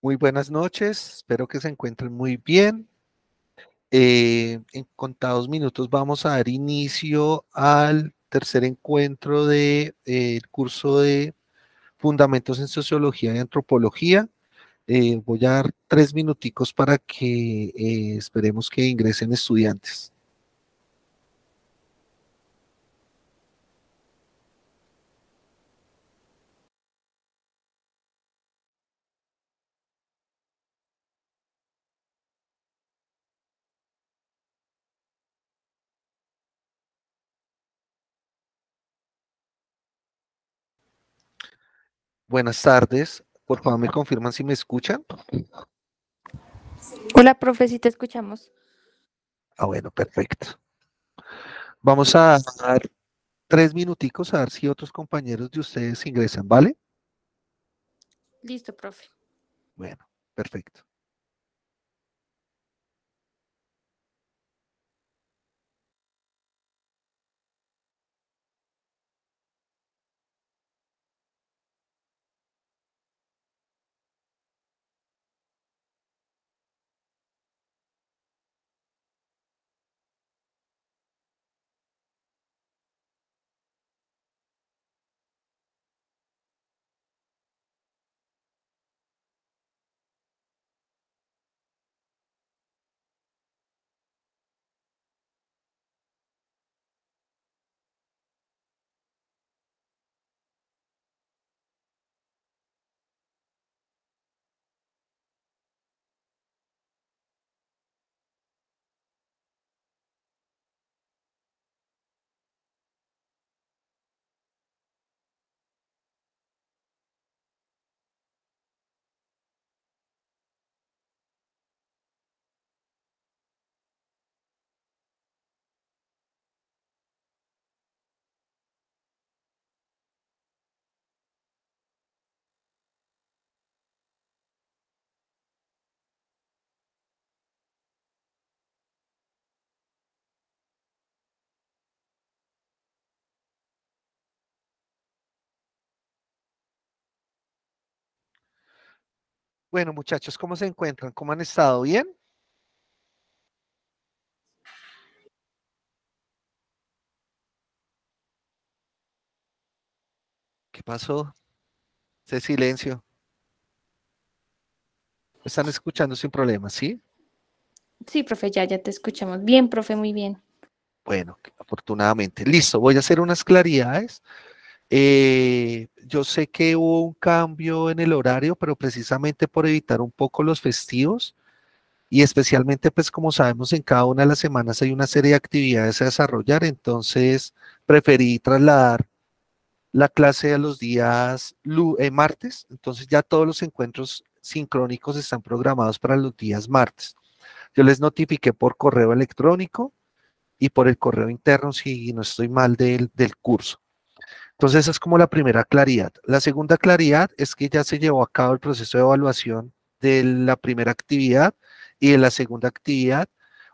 Muy buenas noches, espero que se encuentren muy bien. En contados minutos vamos a dar inicio al tercer encuentro del curso de Fundamentos en Sociología y Antropología. Voy a dar 3 minuticos para que esperemos que ingresen estudiantes. Buenas tardes, por favor me confirman si me escuchan. Hola, profe, si te escuchamos. Bueno, perfecto. Vamos a dar 3 minuticos a ver si otros compañeros de ustedes ingresan, ¿vale? Listo, profe. Bueno, perfecto. Bueno, muchachos, ¿cómo se encuentran? ¿Cómo han estado? ¿Bien? ¿Qué pasó? Ese silencio. Me están escuchando sin problemas, ¿sí? Sí, profe, ya te escuchamos. Bien, profe, muy bien. Bueno, afortunadamente. Listo, voy a hacer unas claridades. Yo sé que hubo un cambio en el horario, pero precisamente por evitar un poco los festivos y especialmente, pues como sabemos, en cada una de las semanas hay una serie de actividades a desarrollar, entonces preferí trasladar la clase a los días martes, entonces ya todos los encuentros sincrónicos están programados para los días martes. Yo les notifiqué por correo electrónico y por el correo interno, si no estoy mal, del curso. Entonces esa es como la primera claridad. La segunda claridad es que ya se llevó a cabo el proceso de evaluación de la primera actividad y de la segunda actividad.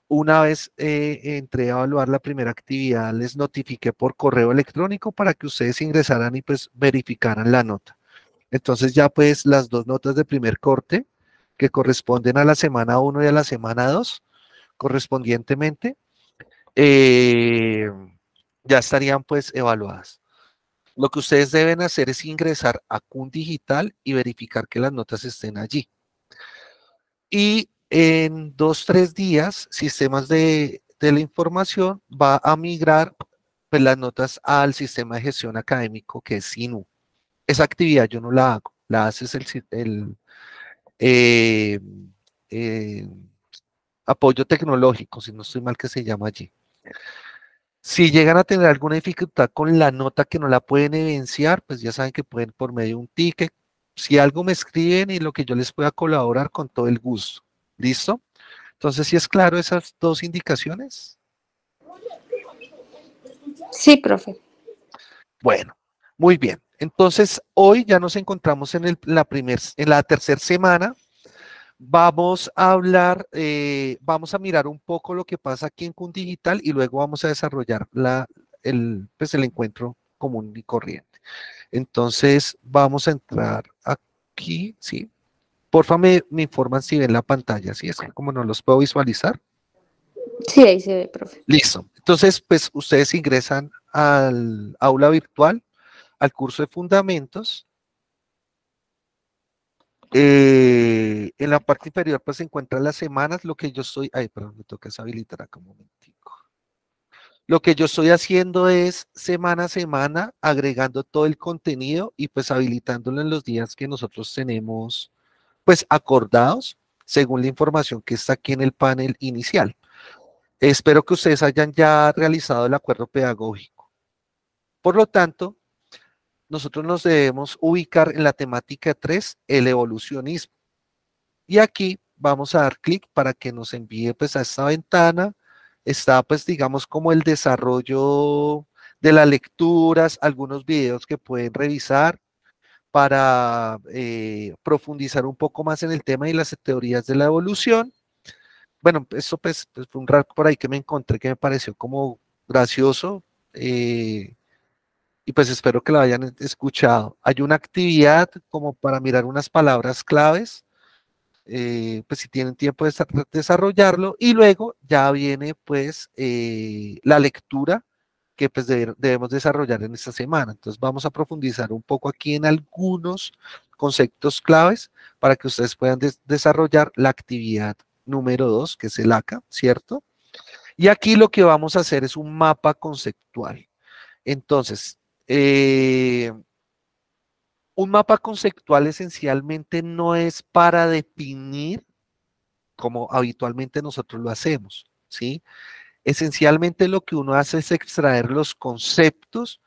Una vez entré a evaluar la primera actividad, les notifiqué por correo electrónico para que ustedes ingresaran y pues verificaran la nota. Entonces ya pues las dos notas de primer corte que corresponden a la semana 1 y a la semana 2 correspondientemente, eh, ya estarían pues evaluadas. Lo que ustedes deben hacer es ingresar a CUN Digital y verificar que las notas estén allí. Y en 2, 3 días, sistemas de la información va a migrar pues, las notas al sistema de gestión académico que es SINU. Esa actividad yo no la hago, la hace el eh, eh, apoyo tecnológico, si no estoy mal que se llama allí. Si llegan a tener alguna dificultad con la nota que no la pueden evidenciar, pues ya saben que pueden por medio de un ticket. Si algo me escriben y lo que yo les pueda colaborar con todo el gusto. ¿Listo? Entonces, si es claro esas dos indicaciones. Sí, profe. Bueno, muy bien. Entonces, hoy ya nos encontramos en en la tercera semana. Vamos a hablar, vamos a mirar un poco lo que pasa aquí en Kun Digital y luego vamos a desarrollar pues el encuentro común y corriente. Entonces, vamos a entrar aquí, ¿sí? Porfa, me informan si ven la pantalla, ¿sí? Es que como no los puedo visualizar. Sí, ahí se ve, profe. Listo. Entonces, pues ustedes ingresan al aula virtual, al curso de fundamentos. En la parte inferior, pues se encuentran las semanas, lo que yo estoy, ay, perdón, me toca habilitar acá un momentico. Lo que yo estoy haciendo es semana a semana agregando todo el contenido y pues habilitándolo en los días que nosotros tenemos pues acordados según la información que está aquí en el panel inicial. Espero que ustedes hayan ya realizado el acuerdo pedagógico. Por lo tanto, nosotros nos debemos ubicar en la temática 3, el evolucionismo. Y aquí vamos a dar clic para que nos envíe pues a esta ventana. Está pues digamos como el desarrollo de las lecturas, algunos videos que pueden revisar para profundizar un poco más en el tema y las teorías de la evolución. Bueno, eso pues fue un rato por ahí que me encontré que me pareció como gracioso y pues espero que lo hayan escuchado. Hay una actividad como para mirar unas palabras claves, pues si tienen tiempo de desarrollarlo y luego ya viene pues la lectura que pues debemos desarrollar en esta semana. Entonces vamos a profundizar un poco aquí en algunos conceptos claves para que ustedes puedan desarrollar la actividad número 2, que es el ACA, ¿cierto? Y aquí lo que vamos a hacer es un mapa conceptual. Entonces, un mapa conceptual esencialmente no es para definir como habitualmente nosotros lo hacemos, ¿sí? Esencialmente lo que uno hace es extraer los conceptos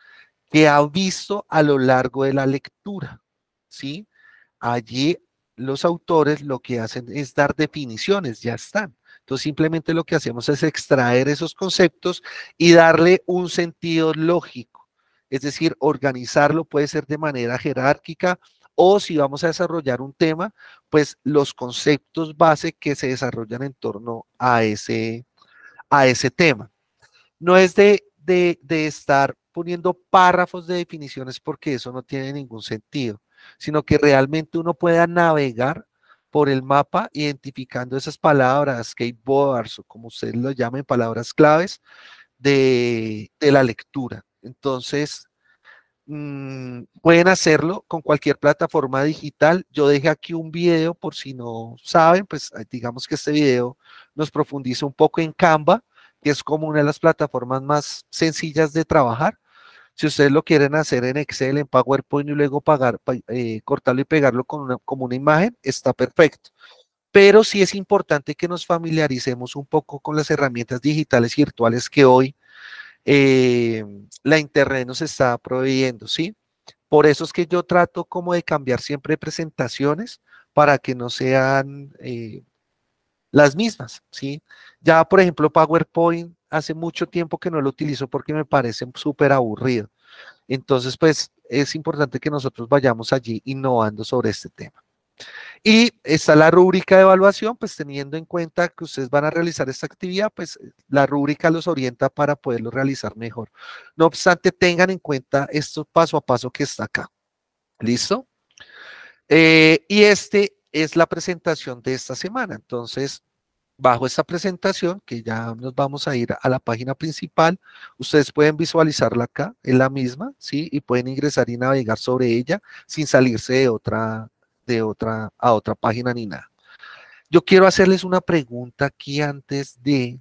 que ha visto a lo largo de la lectura, ¿sí? Allí los autores lo que hacen es dar definiciones, ya están. Entonces simplemente lo que hacemos es extraer esos conceptos y darle un sentido lógico, es decir, organizarlo puede ser de manera jerárquica o si vamos a desarrollar un tema, pues los conceptos base que se desarrollan en torno a ese tema. No es de estar poniendo párrafos de definiciones porque eso no tiene ningún sentido, sino que realmente uno pueda navegar por el mapa identificando esas palabras, skateboards o como ustedes lo llamen, palabras claves de la lectura. Entonces, pueden hacerlo con cualquier plataforma digital. Yo dejé aquí un video por si no saben, pues digamos que este video nos profundiza un poco en Canva, que es como una de las plataformas más sencillas de trabajar. Si ustedes lo quieren hacer en Excel, en PowerPoint y luego cortarlo y pegarlo con como una imagen, está perfecto. Pero sí es importante que nos familiaricemos un poco con las herramientas digitales y virtuales que hoy eh, la internet nos está proveyendo, ¿sí? Por eso es que yo trato como de cambiar siempre presentaciones para que no sean las mismas, ¿sí? Ya, por ejemplo, PowerPoint hace mucho tiempo que no lo utilizo porque me parece súper aburrido. Entonces, pues es importante que nosotros vayamos allí innovando sobre este tema. Y está la rúbrica de evaluación, pues teniendo en cuenta que ustedes van a realizar esta actividad, pues la rúbrica los orienta para poderlo realizar mejor. No obstante, tengan en cuenta esto paso a paso que está acá. ¿Listo? Y este es la presentación de esta semana. Entonces, bajo esta presentación, que ya nos vamos a ir a la página principal, ustedes pueden visualizarla acá, es la misma, ¿sí? Y pueden ingresar y navegar sobre ella sin salirse a otra página ni nada. Yo quiero hacerles una pregunta aquí antes de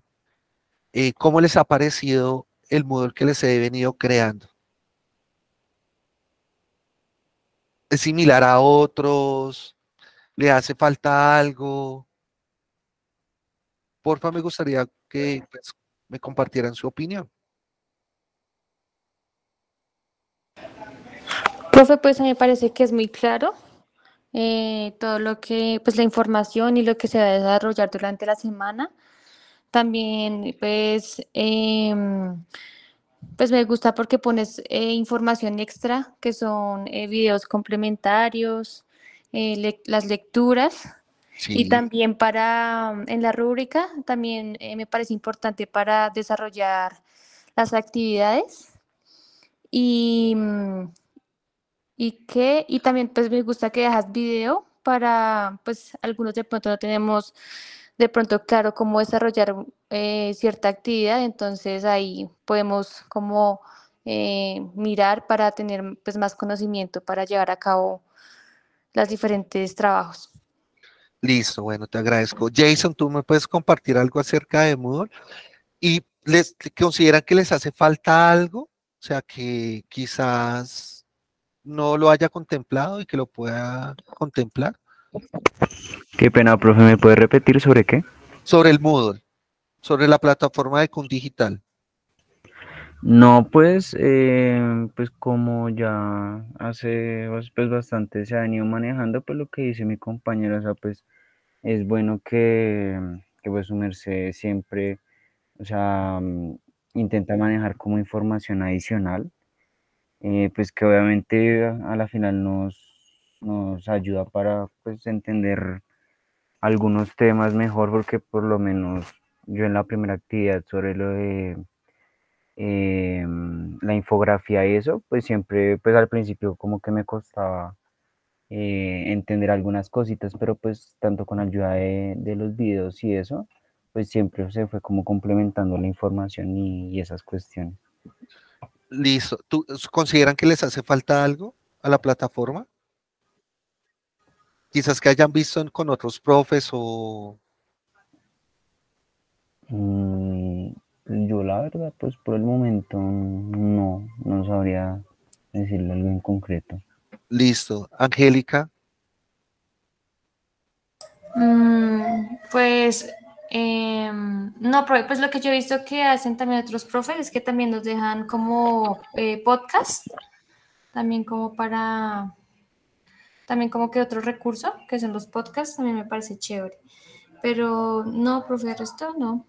cómo les ha parecido el Moodle que les he venido creando. ¿Es similar a otros? ¿Le hace falta algo? Porfa, me gustaría que pues, me compartieran su opinión. Profe, pues a mí me parece que es muy claro todo lo que, pues la información y lo que se va a desarrollar durante la semana. También, pues me gusta porque pones información extra, que son videos complementarios, las lecturas. Y Sí, también en la rúbrica, también me parece importante para desarrollar las actividades. Y, y también pues me gusta que dejas video para, pues algunos de pronto no tenemos de pronto claro cómo desarrollar cierta actividad, entonces ahí podemos como mirar para tener pues más conocimiento para llevar a cabo los diferentes trabajos. Listo, bueno, te agradezco. Jason, ¿tú me puedes compartir algo acerca de Moodle? ¿Y les consideran que les hace falta algo? O sea, que quizás no lo haya contemplado y que lo pueda contemplar. Qué pena, profe, ¿me puede repetir sobre qué? Sobre el Moodle, sobre la plataforma de Kun Digital. No, pues como ya hace pues bastante se han ido manejando, pues lo que dice mi compañero, o sea, pues es bueno que pues su merced siempre, o sea, intenta manejar como información adicional, pues que obviamente a la final nos ayuda para pues entender algunos temas mejor, porque por lo menos yo en la primera actividad sobre lo de la infografía y eso, pues siempre, pues al principio como que me costaba entender algunas cositas, pero pues tanto con ayuda de los videos y eso, pues siempre se fue como complementando la información y esas cuestiones. Listo. ¿Tú consideran que les hace falta algo a la plataforma? Quizás que hayan visto con otros profes o... Yo la verdad, pues por el momento no sabría decirle algo en concreto. Listo. Angélica. Pues no, pues lo que yo he visto que hacen también otros profes es que también nos dejan como podcast, también como para, también como que otro recurso, que son los podcasts, también me parece chévere. Pero no, profe, el resto no.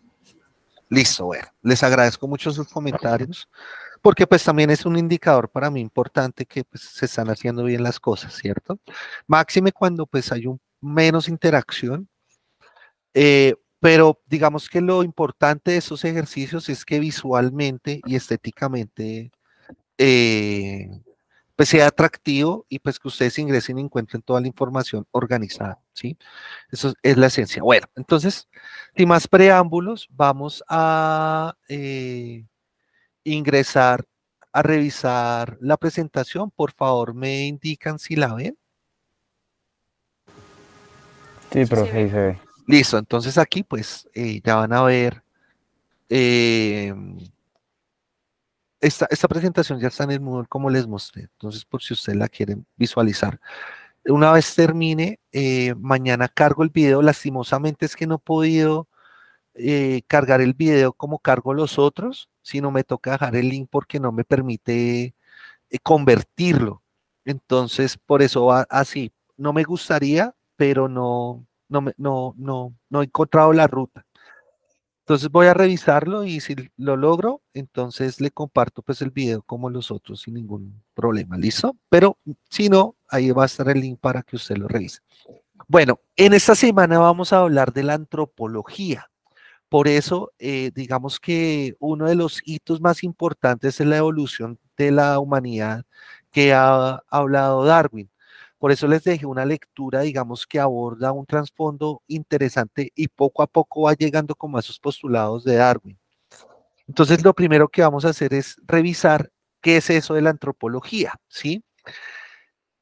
Listo, bueno. Les agradezco mucho sus comentarios, porque pues también es un indicador para mí importante que pues, se están haciendo bien las cosas, ¿cierto? Máxime cuando pues hay menos interacción. Pero digamos que lo importante de esos ejercicios es que visualmente y estéticamente eh, pues sea atractivo y pues que ustedes ingresen y encuentren toda la información organizada, ¿sí? Eso es la esencia. Bueno, entonces, sin más preámbulos, vamos a ingresar a revisar la presentación. Por favor, me indican si la ven. Sí, profe, ahí se ve. Listo, entonces aquí pues ya van a ver eh, esta presentación ya está en el Moodle como les mostré, entonces por si ustedes la quieren visualizar. Una vez termine, mañana cargo el video, lastimosamente es que no he podido cargar el video como cargo los otros, sino me toca dejar el link porque no me permite convertirlo. Entonces, por eso va así. No me gustaría, pero no he encontrado la ruta. Entonces voy a revisarlo y si lo logro, entonces le comparto pues el video como los otros sin ningún problema, ¿listo? Pero si no, ahí va a estar el link para que usted lo revise. Bueno, en esta semana vamos a hablar de la antropología. Por eso, digamos que uno de los hitos más importantes es la evolución de la humanidad que ha hablado Darwin. Por eso les dejé una lectura, digamos, que aborda un trasfondo interesante y poco a poco va llegando como a esos postulados de Darwin. Entonces, lo primero que vamos a hacer es revisar qué es eso de la antropología, ¿sí?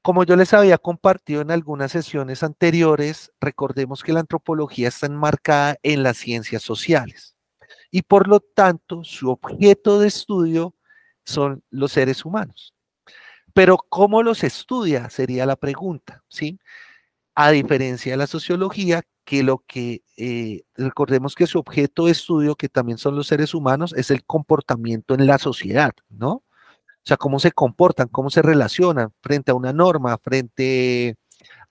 Como yo les había compartido en algunas sesiones anteriores, recordemos que la antropología está enmarcada en las ciencias sociales y por lo tanto su objeto de estudio son los seres humanos. Pero ¿cómo los estudia? Sería la pregunta, ¿sí? A diferencia de la sociología, que recordemos que su objeto de estudio, que también son los seres humanos, es el comportamiento en la sociedad, ¿no? O sea, cómo se comportan, cómo se relacionan frente a una norma, frente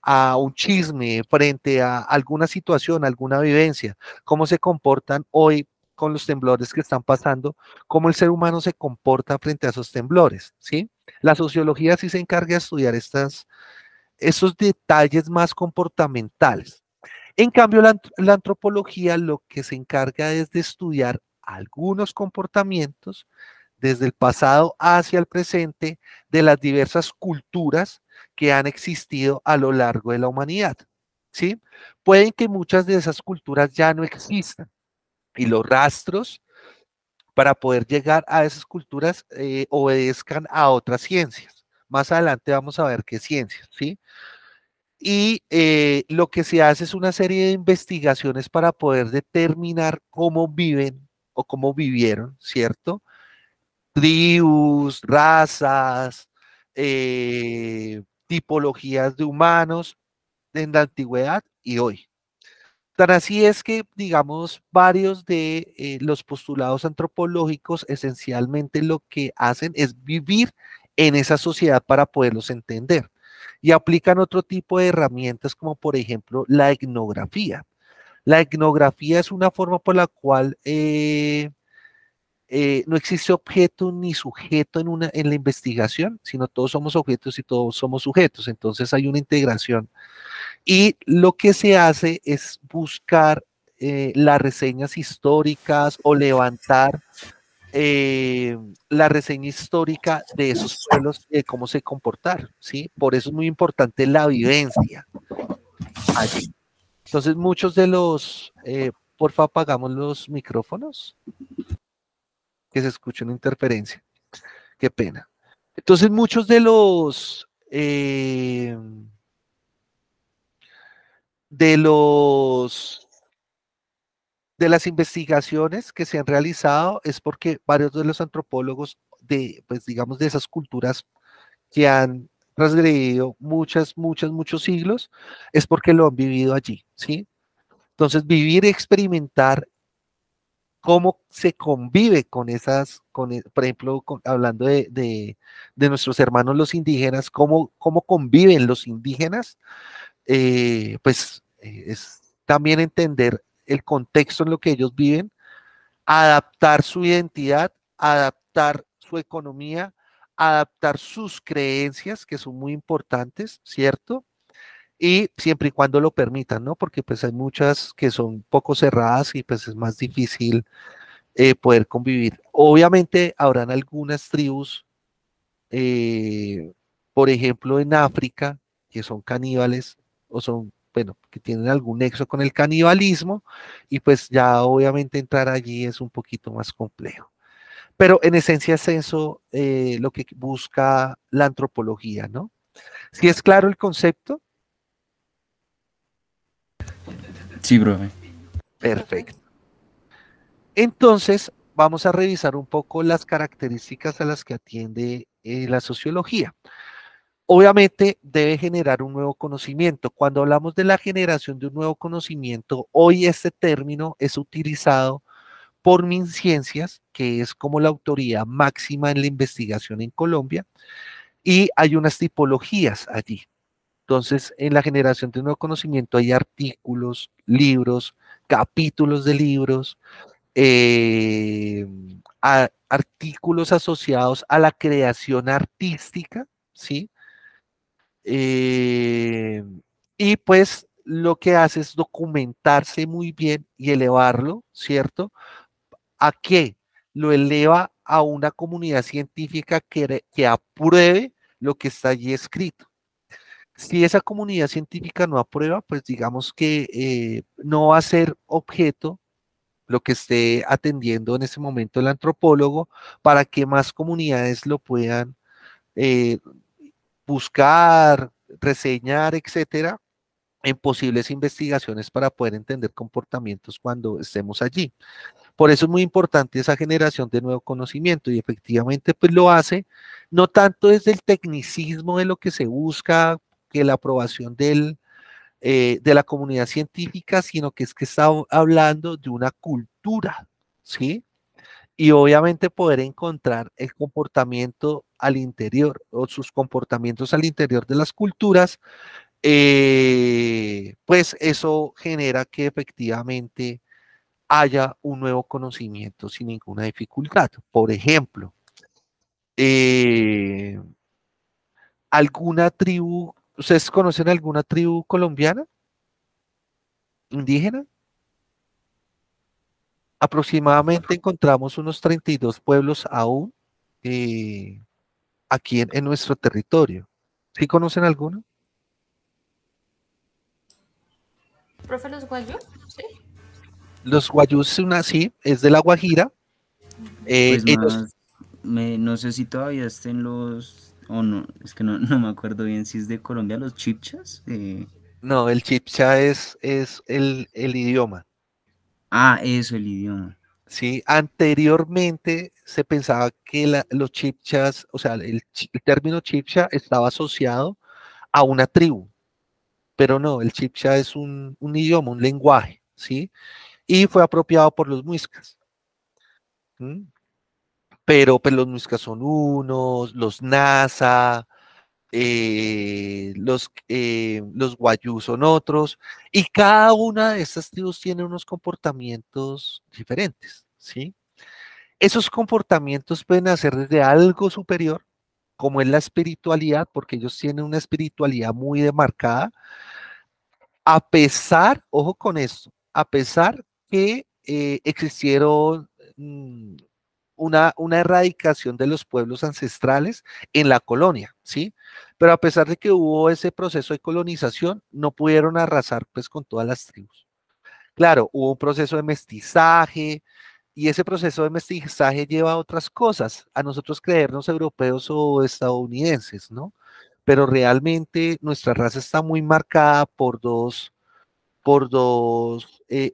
a un chisme, frente a alguna situación, alguna vivencia, cómo se comportan hoy con los temblores que están pasando, cómo el ser humano se comporta frente a esos temblores, ¿sí? La sociología sí se encarga de estudiar esos detalles más comportamentales. En cambio, la antropología lo que se encarga es de estudiar algunos comportamientos desde el pasado hacia el presente de las diversas culturas que han existido a lo largo de la humanidad, ¿sí? Pueden que muchas de esas culturas ya no existan y los rastros para poder llegar a esas culturas obedezcan a otras ciencias. Más adelante vamos a ver qué ciencias, ¿sí? Y lo que se hace es una serie de investigaciones para poder determinar cómo viven o cómo vivieron, ¿cierto? Tribus, razas, tipologías de humanos en la antigüedad y hoy. Tan así es que, digamos, varios de los postulados antropológicos esencialmente lo que hacen es vivir en esa sociedad para poderlos entender. Y aplican otro tipo de herramientas como por ejemplo la etnografía. La etnografía es una forma por la cual no existe objeto ni sujeto en la investigación, sino todos somos objetos y todos somos sujetos. Entonces hay una integración. Y lo que se hace es buscar las reseñas históricas o levantar la reseña histórica de esos pueblos, de cómo se comportaron, ¿sí? Por eso es muy importante la vivencia allí. Entonces, muchos de los, porfa, apagamos los micrófonos, que se escuche una interferencia. Qué pena. Entonces, muchos de los, de las investigaciones que se han realizado es porque varios de los antropólogos de, pues digamos, de esas culturas que han transgredido muchos siglos, es porque lo han vivido allí, ¿sí? Entonces, vivir y experimentar cómo se convive con esas, por ejemplo, hablando de nuestros hermanos los indígenas, cómo conviven los indígenas, es también entender el contexto en lo que ellos viven, adaptar su identidad, adaptar su economía, adaptar sus creencias, que son muy importantes, ¿cierto? Y siempre y cuando lo permitan, ¿no? Porque pues hay muchas que son poco cerradas y pues es más difícil poder convivir. Obviamente habrán algunas tribus, eh, por ejemplo en África, que son caníbales o son, bueno, que tienen algún nexo con el canibalismo y pues ya obviamente entrar allí es un poquito más complejo. Pero en esencia es eso lo que busca la antropología, ¿no? ¿Sí es claro el concepto? Sí, profe. Perfecto. Entonces, vamos a revisar un poco las características a las que atiende la sociología. Obviamente debe generar un nuevo conocimiento. Cuando hablamos de la generación de un nuevo conocimiento, hoy este término es utilizado por MinCiencias, que es como la autoridad máxima en la investigación en Colombia, y hay unas tipologías allí. Entonces, en la generación de un nuevo conocimiento hay artículos, libros, capítulos de libros, artículos asociados a la creación artística, ¿sí? Y pues lo que hace es documentarse muy bien y elevarlo, ¿cierto? ¿A qué? Lo eleva a una comunidad científica que apruebe lo que está allí escrito. Si esa comunidad científica no aprueba, pues digamos que no va a ser objeto lo que esté atendiendo en ese momento el antropólogo para que más comunidades lo puedan eh, buscar, reseñar, etcétera, en posibles investigaciones para poder entender comportamientos cuando estemos allí. Por eso es muy importante esa generación de nuevo conocimiento y efectivamente pues lo hace no tanto desde el tecnicismo de lo que se busca, que la aprobación de la comunidad científica, sino que es que está hablando de una cultura, ¿sí? Y obviamente poder encontrar el comportamiento al interior o sus comportamientos al interior de las culturas, pues eso genera que efectivamente haya un nuevo conocimiento sin ninguna dificultad. Por ejemplo, ¿alguna tribu, ustedes conocen alguna tribu colombiana, indígena? Aproximadamente encontramos unos 32 pueblos aún aquí en nuestro territorio. ¿Sí conocen alguno? ¿Profe, los guayú? Sí. Los guayús, sí, es de La Guajira. Pues Ellos, más, no sé si todavía estén los, o no, es que no, no me acuerdo bien si es de Colombia, los chipchas. no, el chipcha es el idioma. Eso, el idioma. ¿Sí? Anteriormente se pensaba que los chipchas, o sea, el término chipcha estaba asociado a una tribu, pero no, el chipcha es un idioma, un lenguaje, ¿sí? Y fue apropiado por los muiscas. ¿Mm? Pero pues los muiscas son unos, los nasa, los guayú son otros, y cada una de estas tribus tiene unos comportamientos diferentes, ¿sí? Esos comportamientos pueden hacer desde algo superior, como es la espiritualidad, porque ellos tienen una espiritualidad muy demarcada, a pesar, ojo con esto, a pesar que existieron una erradicación de los pueblos ancestrales en la colonia, ¿sí? Pero a pesar de que hubo ese proceso de colonización, no pudieron arrasar pues con todas las tribus. Claro, hubo un proceso de mestizaje y ese proceso de mestizaje lleva a otras cosas, a nosotros creernos europeos o estadounidenses, ¿no? Pero realmente nuestra raza está muy marcada por dos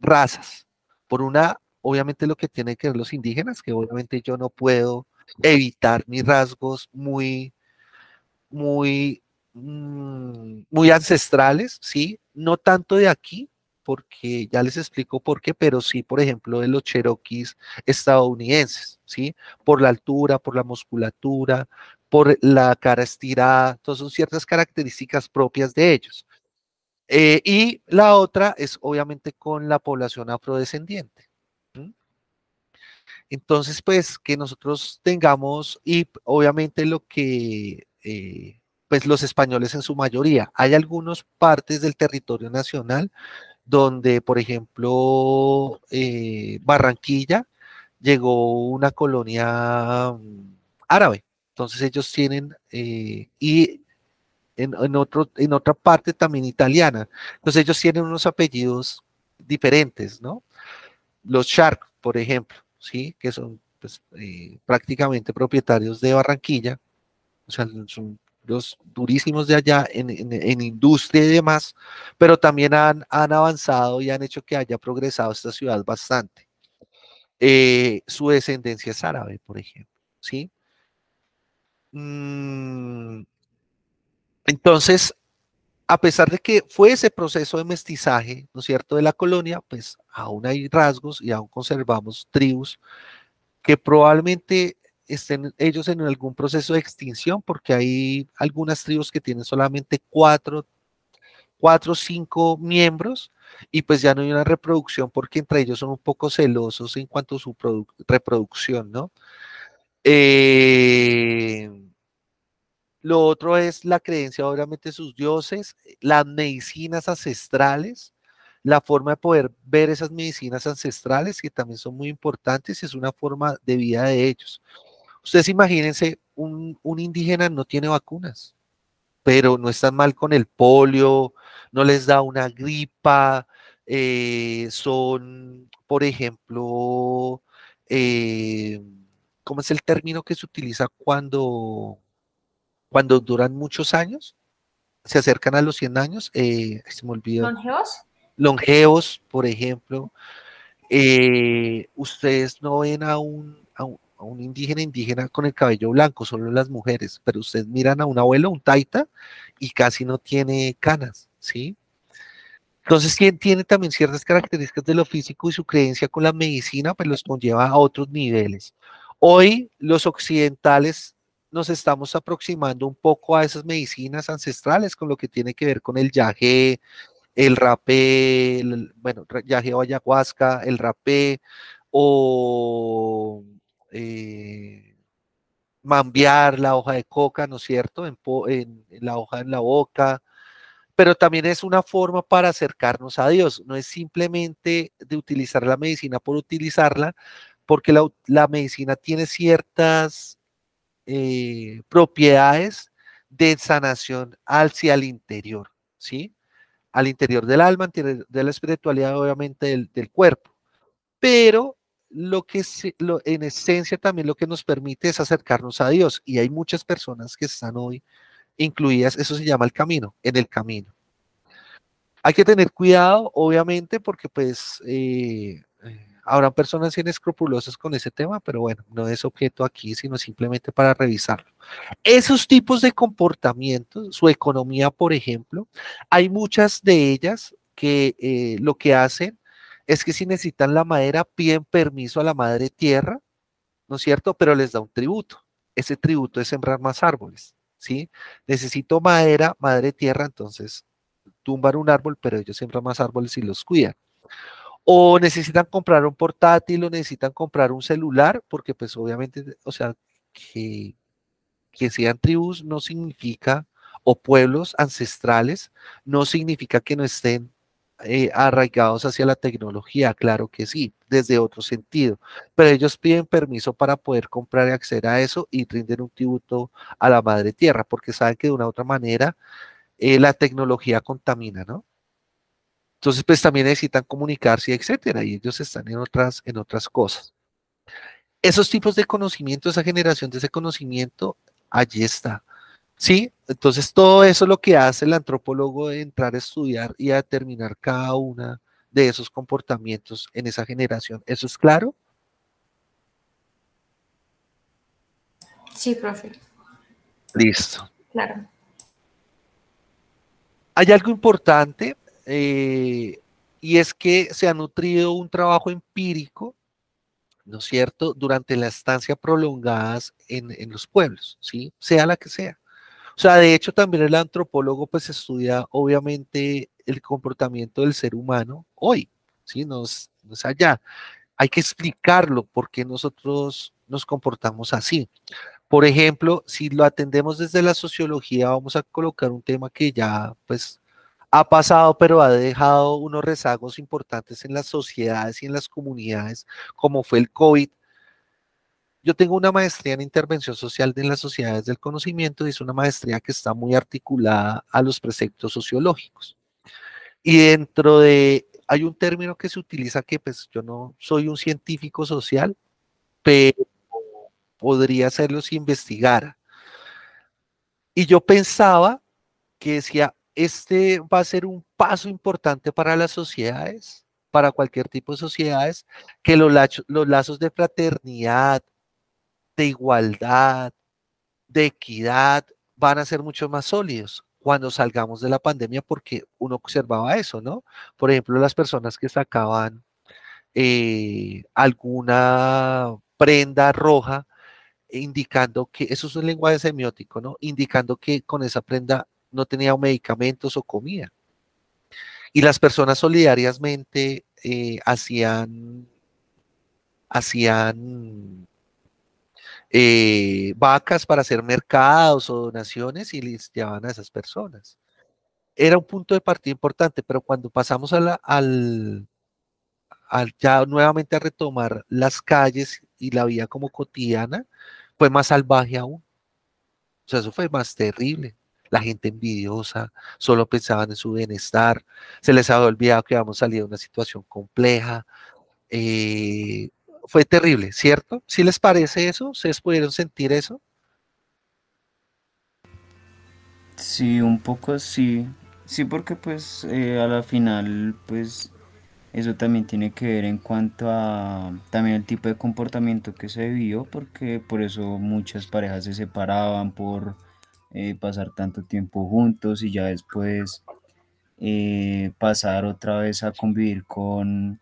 razas. Por una, obviamente lo que tiene que ver los indígenas, que obviamente yo no puedo evitar mis rasgos muy, muy ancestrales, ¿sí? No tanto de aquí, porque ya les explico por qué, pero sí, por ejemplo, de los cheroquis estadounidenses, ¿sí? Por la altura, por la musculatura, por la cara estirada, todas son ciertas características propias de ellos. Y la otra es obviamente con la población afrodescendiente. ¿Mm? Entonces, pues que nosotros tengamos, y obviamente lo que, pues los españoles en su mayoría, hay algunas partes del territorio nacional donde, por ejemplo, Barranquilla llegó una colonia árabe. Entonces ellos tienen, y en otra parte también italiana. Entonces ellos tienen unos apellidos diferentes, ¿no? Los Shark, por ejemplo, ¿sí? Que son pues, prácticamente propietarios de Barranquilla, o sea, son los durísimos de allá en industria y demás, pero también han avanzado y han hecho que haya progresado esta ciudad bastante. Su descendencia es árabe, por ejemplo, ¿sí? Entonces, a pesar de que fue ese proceso de mestizaje, ¿no es cierto?, de la colonia, pues aún hay rasgos y aún conservamos tribus que probablemente estén ellos en algún proceso de extinción, porque hay algunas tribus que tienen solamente cuatro o cinco miembros, y pues ya no hay una reproducción porque entre ellos son un poco celosos en cuanto a su reproducción, ¿no? Eh, lo otro es la creencia, obviamente, de sus dioses, las medicinas ancestrales, la forma de poder ver esas medicinas ancestrales, que también son muy importantes y es una forma de vida de ellos. Ustedes imagínense, un indígena no tiene vacunas, pero no están mal con el polio, no les da una gripa, son, por ejemplo, eh, ¿cómo es el término que se utiliza cuando duran muchos años? Se acercan a los 100 años, se me olvidó. ¿Longevos? Longevos, por ejemplo. Ustedes no ven a un indígena con el cabello blanco, solo las mujeres, pero ustedes miran a un abuelo, un taita, y casi no tiene canas, ¿sí? Entonces, quien tiene también ciertas características de lo físico y su creencia con la medicina, pues los conlleva a otros niveles. Hoy, los occidentales nos estamos aproximando un poco a esas medicinas ancestrales con lo que tiene que ver con el yagé, el rapé, bueno, yagé o ayahuasca, el rapé, o mambear la hoja de coca, ¿no es cierto? En la hoja en la boca, pero también es una forma para acercarnos a Dios, no es simplemente de utilizar la medicina por utilizarla, porque la medicina tiene ciertas propiedades de sanación hacia el interior, ¿sí? Al interior del alma, al interior de la espiritualidad, obviamente del cuerpo. Pero en esencia también lo que nos permite es acercarnos a Dios. Y hay muchas personas que están hoy incluidas, eso se llama el camino, en el camino. Hay que tener cuidado, obviamente, porque pues habrán personas inescrupulosas con ese tema, pero bueno, no es objeto aquí, sino simplemente para revisarlo. Esos tipos de comportamientos, su economía, por ejemplo, hay muchas de ellas que lo que hacen es que si necesitan la madera, piden permiso a la madre tierra, ¿no es cierto? Pero les da un tributo. Ese tributo es sembrar más árboles, ¿sí? Necesito madera, madre tierra, entonces tumban un árbol, pero ellos siembran más árboles y los cuidan. O necesitan comprar un portátil o necesitan comprar un celular, porque pues obviamente, o sea, que sean tribus no significa, o pueblos ancestrales, no significa que no estén arraigados hacia la tecnología, claro que sí, desde otro sentido, pero ellos piden permiso para poder comprar y acceder a eso y rinden un tributo a la madre tierra, porque saben que de una u otra manera la tecnología contamina, ¿no? Entonces, pues también necesitan comunicarse, etcétera, y ellos están en otras cosas. Esos tipos de conocimiento, esa generación de ese conocimiento, allí está. ¿Sí? Entonces, todo eso es lo que hace el antropólogo de entrar a estudiar y a determinar cada una de esos comportamientos en esa generación. ¿Eso es claro? Sí, profe. Listo. Claro. Hay algo importante y es que se ha nutrido un trabajo empírico, ¿no es cierto?, durante la estancia prolongadas en los pueblos, ¿sí? Sea la que sea. O sea, de hecho también el antropólogo pues estudia obviamente el comportamiento del ser humano hoy, ¿sí? No es allá. Hay que explicarlo por qué nosotros nos comportamos así. Por ejemplo, si lo atendemos desde la sociología, vamos a colocar un tema que ya pues ha pasado, pero ha dejado unos rezagos importantes en las sociedades y en las comunidades, como fue el COVID. Yo tengo una maestría en intervención social de las sociedades del conocimiento y es una maestría que está muy articulada a los preceptos sociológicos. Y hay un término que se utiliza que pues yo no soy un científico social, pero podría hacerlo si investigara. Y yo pensaba que decía, este va a ser un paso importante para las sociedades, para cualquier tipo de sociedades, que los lazos de fraternidad, de igualdad, de equidad van a ser mucho más sólidos cuando salgamos de la pandemia, porque uno observaba eso, ¿no? Por ejemplo, las personas que sacaban alguna prenda roja, indicando que, eso es un lenguaje semiótico, ¿no? Indicando que con esa prenda no tenía medicamentos o comida. Y las personas solidariamente hacían vacas para hacer mercados o donaciones y les llevaban a esas personas. Era un punto de partida importante, pero cuando pasamos al ya nuevamente a retomar las calles y la vida como cotidiana, fue más salvaje aún. O sea, eso fue más terrible. La gente envidiosa, solo pensaban en su bienestar, se les había olvidado que habíamos salido de una situación compleja. eh, Fue terrible, ¿cierto? ¿Sí les parece eso? ¿Ustedes pudieron sentir eso? Sí, un poco sí. Sí, porque pues a la final pues eso también tiene que ver en cuanto a también el tipo de comportamiento que se vivió, porque por eso muchas parejas se separaban por pasar tanto tiempo juntos y ya después pasar otra vez a convivir con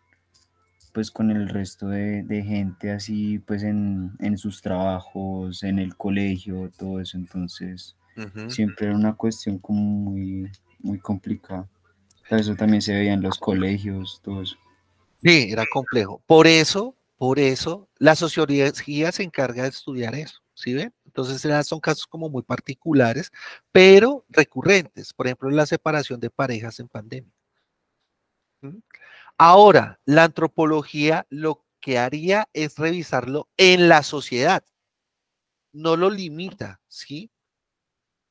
pues con el resto de gente así pues en sus trabajos, en el colegio, todo eso. Entonces Ujú. siempre era una cuestión como muy complicada. Por eso también se veía en los colegios, todo eso. Sí, era complejo. Por eso, la sociología se encarga de estudiar eso, ¿sí ven? Entonces son casos como muy particulares, pero recurrentes. Por ejemplo, la separación de parejas en pandemia. ¿Mm? Ahora, la antropología lo que haría es revisarlo en la sociedad, no lo limita, ¿sí?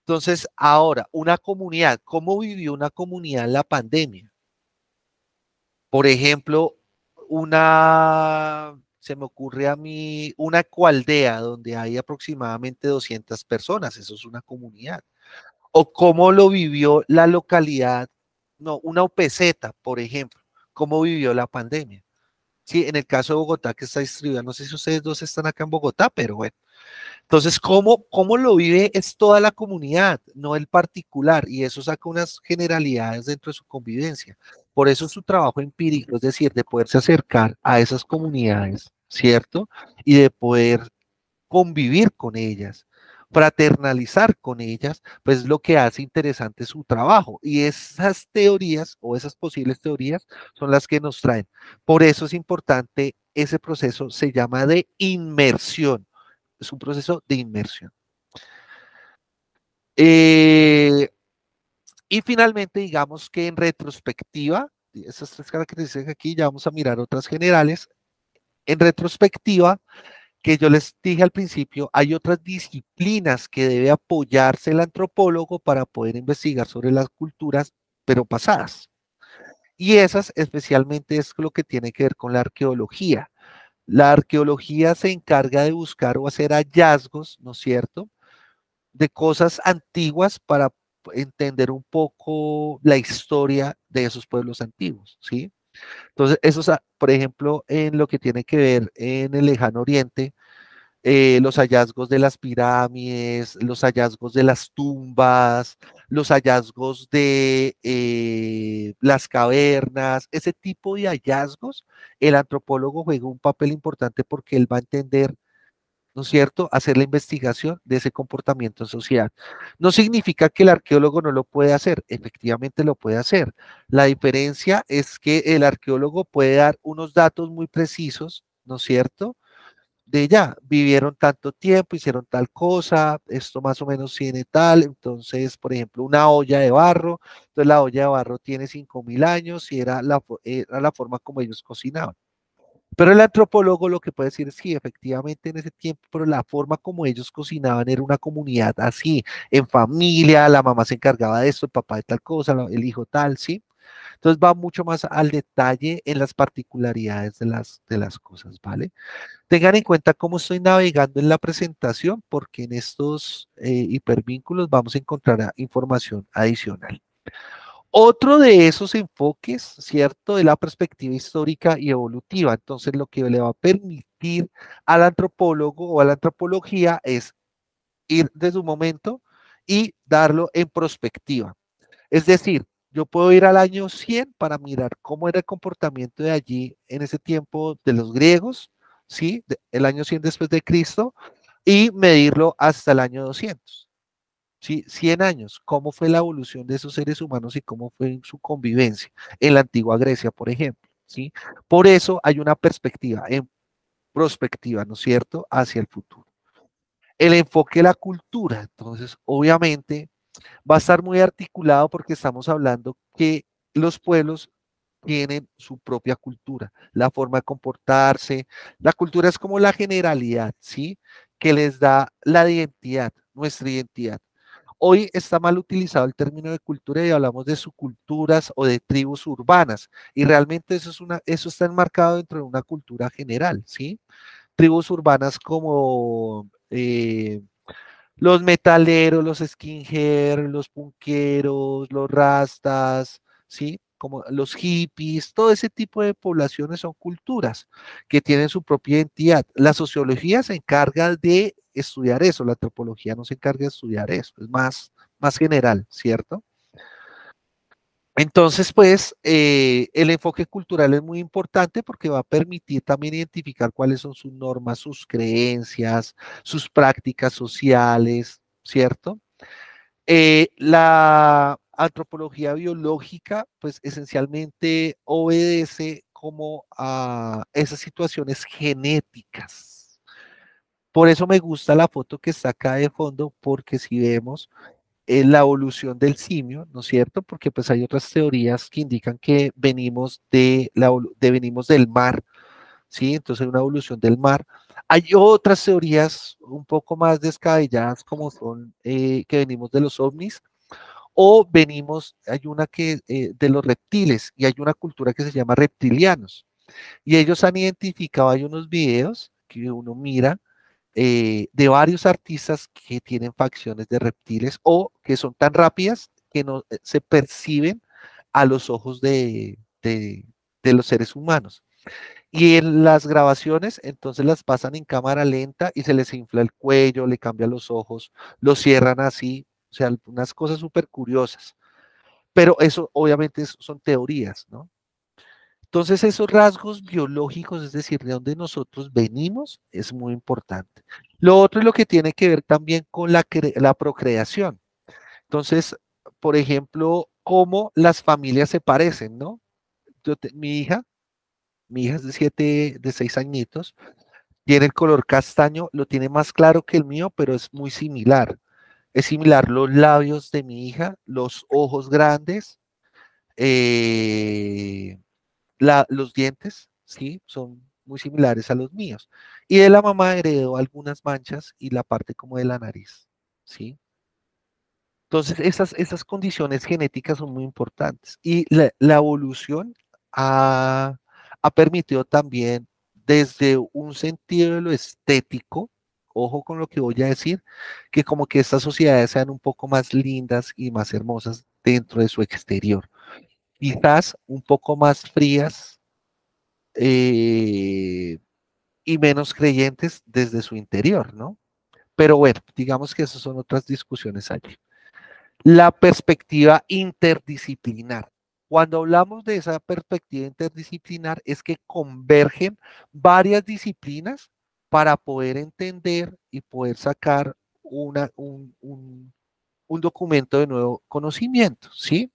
Entonces, ahora, una comunidad, ¿cómo vivió una comunidad en la pandemia? Por ejemplo, se me ocurre a mí, una ecoaldea donde hay aproximadamente 200 personas, eso es una comunidad. O cómo lo vivió la localidad, no, una UPZ, por ejemplo, cómo vivió la pandemia. Sí, en el caso de Bogotá, que está distribuida, no sé si ustedes dos están acá en Bogotá, pero bueno. Entonces, ¿cómo lo vive es toda la comunidad, no el particular? Y eso saca unas generalidades dentro de su convivencia. Por eso su trabajo empírico, es decir, de poderse acercar a esas comunidades, ¿cierto? Y de poder convivir con ellas, fraternalizar con ellas, pues es lo que hace interesante su trabajo. Y esas teorías o esas posibles teorías son las que nos traen. Por eso es importante, ese proceso se llama de inmersión. Es un proceso de inmersión. Y finalmente, digamos que en retrospectiva, esas tres características aquí, ya vamos a mirar otras generales. En retrospectiva, que yo les dije al principio, hay otras disciplinas que debe apoyarse el antropólogo para poder investigar sobre las culturas, pero pasadas. Y esas especialmente es lo que tiene que ver con la arqueología. La arqueología se encarga de buscar o hacer hallazgos, ¿no es cierto?, de cosas antiguas para entender un poco la historia de esos pueblos antiguos, ¿sí? Entonces, eso, por ejemplo, en lo que tiene que ver en el Lejano Oriente, los hallazgos de las pirámides, los hallazgos de las tumbas, los hallazgos de las cavernas, ese tipo de hallazgos, el antropólogo juega un papel importante porque él va a entender, ¿no es cierto?, hacer la investigación de ese comportamiento en sociedad. No significa que el arqueólogo no lo puede hacer, efectivamente lo puede hacer. La diferencia es que el arqueólogo puede dar unos datos muy precisos, ¿no es cierto?, de ya, vivieron tanto tiempo, hicieron tal cosa, esto más o menos tiene tal, entonces, por ejemplo, una olla de barro, entonces la olla de barro tiene 5.000 años y era la forma como ellos cocinaban. Pero el antropólogo lo que puede decir es sí, efectivamente en ese tiempo, pero la forma como ellos cocinaban era una comunidad así, en familia, la mamá se encargaba de esto, el papá de tal cosa, el hijo tal, ¿sí? Entonces va mucho más al detalle en las particularidades de las cosas, ¿vale? Tengan en cuenta cómo estoy navegando en la presentación, porque en estos hipervínculos vamos a encontrar información adicional. Otro de esos enfoques, ¿cierto?, de la perspectiva histórica y evolutiva. Entonces, lo que le va a permitir al antropólogo o a la antropología es ir desde un momento y darlo en perspectiva. Es decir, yo puedo ir al año 100 para mirar cómo era el comportamiento de allí en ese tiempo de los griegos, ¿sí?, el año 100 después de Cristo, y medirlo hasta el año 200. ¿Sí? 100 años, cómo fue la evolución de esos seres humanos y cómo fue su convivencia en la antigua Grecia, por ejemplo, ¿sí? Por eso hay una perspectiva, en prospectiva, ¿no es cierto?, hacia el futuro. El enfoque de la cultura, entonces, obviamente, va a estar muy articulado porque estamos hablando que los pueblos tienen su propia cultura, la forma de comportarse. La cultura es como la generalidad, ¿sí?, que les da la identidad, nuestra identidad. Hoy está mal utilizado el término de cultura y hablamos de subculturas o de tribus urbanas, y realmente eso está enmarcado dentro de una cultura general, ¿sí? Tribus urbanas como los metaleros, los skinheads, los punqueros, los rastas, ¿sí?, como los hippies, todo ese tipo de poblaciones son culturas que tienen su propia identidad. La sociología se encarga de estudiar eso, la antropología no se encarga de estudiar eso, es más general, ¿cierto? Entonces, pues, el enfoque cultural es muy importante porque va a permitir también identificar cuáles son sus normas, sus creencias, sus prácticas sociales, ¿cierto? La antropología biológica, pues, esencialmente obedece como a esas situaciones genéticas. Por eso me gusta la foto que está acá de fondo, porque si vemos la evolución del simio, ¿no es cierto? Porque pues hay otras teorías que indican que venimos del mar, ¿sí? Entonces hay una evolución del mar. Hay otras teorías un poco más descabelladas, como son que venimos de los ovnis, o venimos, hay una que de los reptiles, y hay una cultura que se llama reptilianos. Y ellos han identificado, hay unos videos que uno mira de varios artistas que tienen facciones de reptiles o que son tan rápidas que no se perciben a los ojos de los seres humanos. Y en las grabaciones, entonces las pasan en cámara lenta y se les infla el cuello, le cambian los ojos, los cierran así, o sea, unas cosas súper curiosas. Pero eso obviamente son teorías, ¿no? Entonces esos rasgos biológicos, es decir, de dónde nosotros venimos, es muy importante. Lo otro es lo que tiene que ver también con la procreación. Entonces, por ejemplo, cómo las familias se parecen, ¿no? Mi hija es de 6 añitos, tiene el color castaño, lo tiene más claro que el mío, pero es muy similar. Es similar los labios de mi hija, los ojos grandes, eh, los dientes, ¿sí? Son muy similares a los míos. Y de la mamá heredó algunas manchas y la parte como de la nariz, ¿sí? Entonces, esas condiciones genéticas son muy importantes. Y la evolución ha permitido también, desde un sentido de lo estético, ojo con lo que voy a decir, que como que estas sociedades sean un poco más lindas y más hermosas dentro de su exterior. Quizás un poco más frías y menos creyentes desde su interior, ¿no? Pero bueno, digamos que esas son otras discusiones allí. La perspectiva interdisciplinar. Cuando hablamos de esa perspectiva interdisciplinar es que convergen varias disciplinas para poder entender y poder sacar un documento de nuevo conocimiento, ¿sí?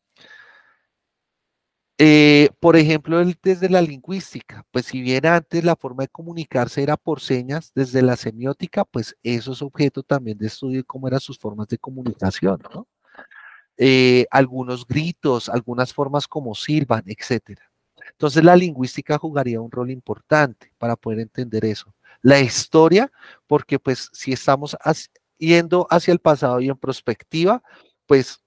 Por ejemplo, desde la lingüística, pues si bien antes la forma de comunicarse era por señas, desde la semiótica, pues eso es objeto también de estudio de cómo eran sus formas de comunicación, ¿no? Algunos gritos, algunas formas como silban, etcétera. Entonces la lingüística jugaría un rol importante para poder entender eso. La historia, porque pues si estamos yendo hacia el pasado y en prospectiva, pues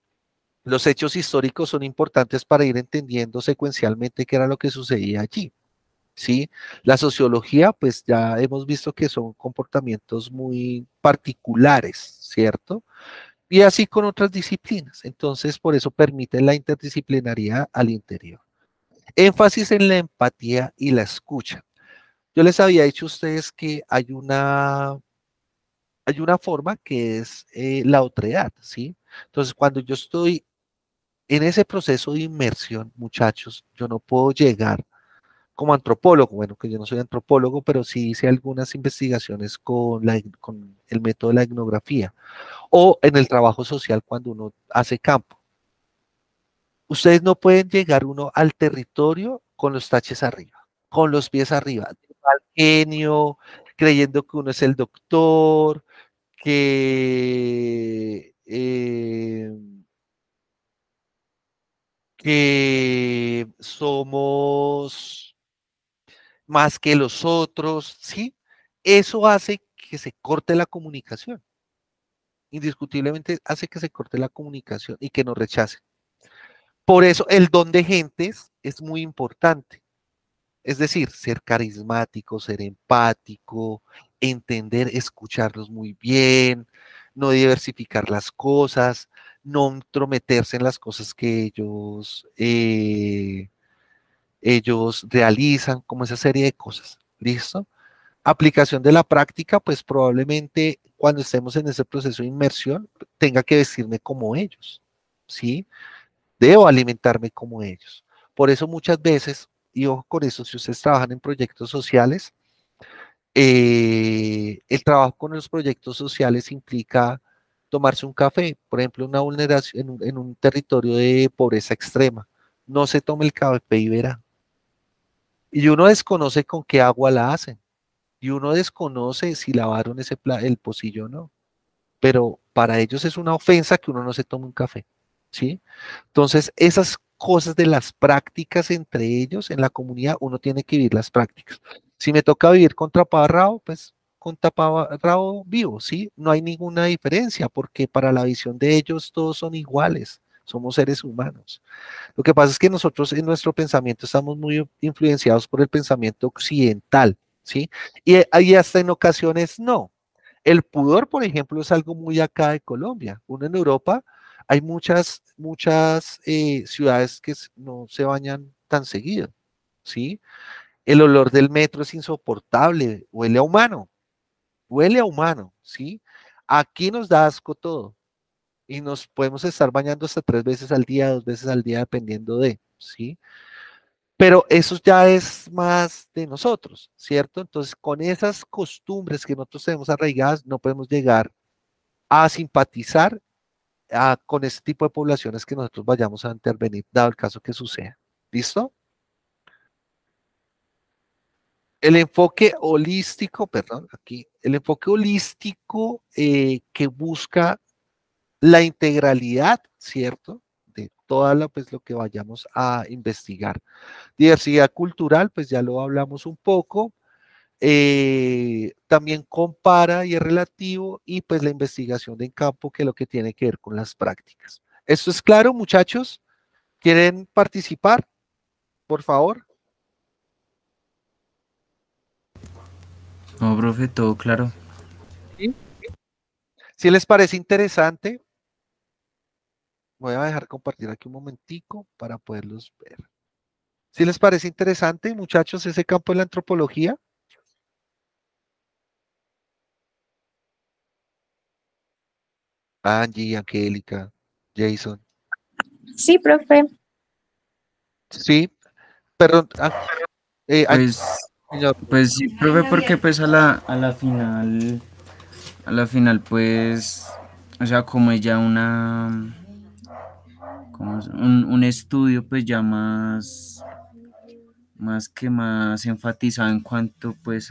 los hechos históricos son importantes para ir entendiendo secuencialmente qué era lo que sucedía allí. ¿Sí? La sociología, pues ya hemos visto que son comportamientos muy particulares, ¿cierto? Y así con otras disciplinas. Entonces, por eso permite la interdisciplinariedad al interior. Énfasis en la empatía y la escucha. Yo les había dicho a ustedes que hay una forma que es la otredad, ¿sí? Entonces, cuando yo estoy en ese proceso de inmersión, muchachos, yo no puedo llegar como antropólogo, bueno, que yo no soy antropólogo, pero sí hice algunas investigaciones con el método de la etnografía o en el trabajo social cuando uno hace campo. Ustedes no pueden llegar uno al territorio con los taches arriba, con los pies arriba, de mal genio, creyendo que uno es el doctor, que somos más que los otros, ¿sí? Eso hace que se corte la comunicación. Indiscutiblemente hace que se corte la comunicación y que nos rechacen. Por eso el don de gentes es muy importante. Es decir, ser carismático, ser empático, entender, escucharlos muy bien, no diversificar las cosas, no entrometerse en las cosas que ellos realizan, como esa serie de cosas. ¿Listo? Aplicación de la práctica, pues probablemente cuando estemos en ese proceso de inmersión tenga que vestirme como ellos, ¿sí? Debo alimentarme como ellos. Por eso muchas veces, y ojo con eso, si ustedes trabajan en proyectos sociales, el trabajo con los proyectos sociales implica tomarse un café, por ejemplo, una vulneración en un territorio de pobreza extrema. No se tome el café y verá. Y uno desconoce con qué agua la hacen. Y uno desconoce si lavaron el pocillo o no. Pero para ellos es una ofensa que uno no se tome un café. ¿Sí? Entonces, esas cosas de las prácticas entre ellos en la comunidad, uno tiene que vivir las prácticas. Si me toca vivir con taparrabo, pues con taparrabo vivo, ¿sí? No hay ninguna diferencia porque para la visión de ellos todos son iguales, somos seres humanos. Lo que pasa es que nosotros en nuestro pensamiento estamos muy influenciados por el pensamiento occidental, ¿sí? Y ahí hasta en ocasiones no. El pudor, por ejemplo, es algo muy acá de Colombia. Uno en Europa hay muchas ciudades que no se bañan tan seguido, ¿sí? El olor del metro es insoportable, huele a humano, ¿sí? Aquí nos da asco todo y nos podemos estar bañando hasta 3 veces al día, 2 veces al día, dependiendo de, ¿sí? Pero eso ya es más de nosotros, ¿cierto? Entonces, con esas costumbres que nosotros tenemos arraigadas, no podemos llegar a simpatizar con ese tipo de poblaciones que nosotros vayamos a intervenir, dado el caso que suceda. ¿Listo? El enfoque holístico, perdón, aquí, el enfoque holístico que busca la integralidad, ¿cierto? De toda pues, lo que vayamos a investigar. Diversidad cultural, pues ya lo hablamos un poco. También compara y es relativo, y pues la investigación de campo, que es lo que tiene que ver con las prácticas. ¿Esto es claro, muchachos? ¿Quieren participar? Por favor. No, profe, todo claro. ¿Sí? Si les parece interesante, voy a dejar compartir aquí un momentico para poderlos ver. Si les parece interesante, muchachos, ese campo de la antropología. Angie, Angélica, Jason. Sí, profe. Sí, perdón. Pues, señor. pues sí, profe, porque pues a la final, pues, o sea, como es ya un estudio, pues ya más enfatizado en cuanto, pues,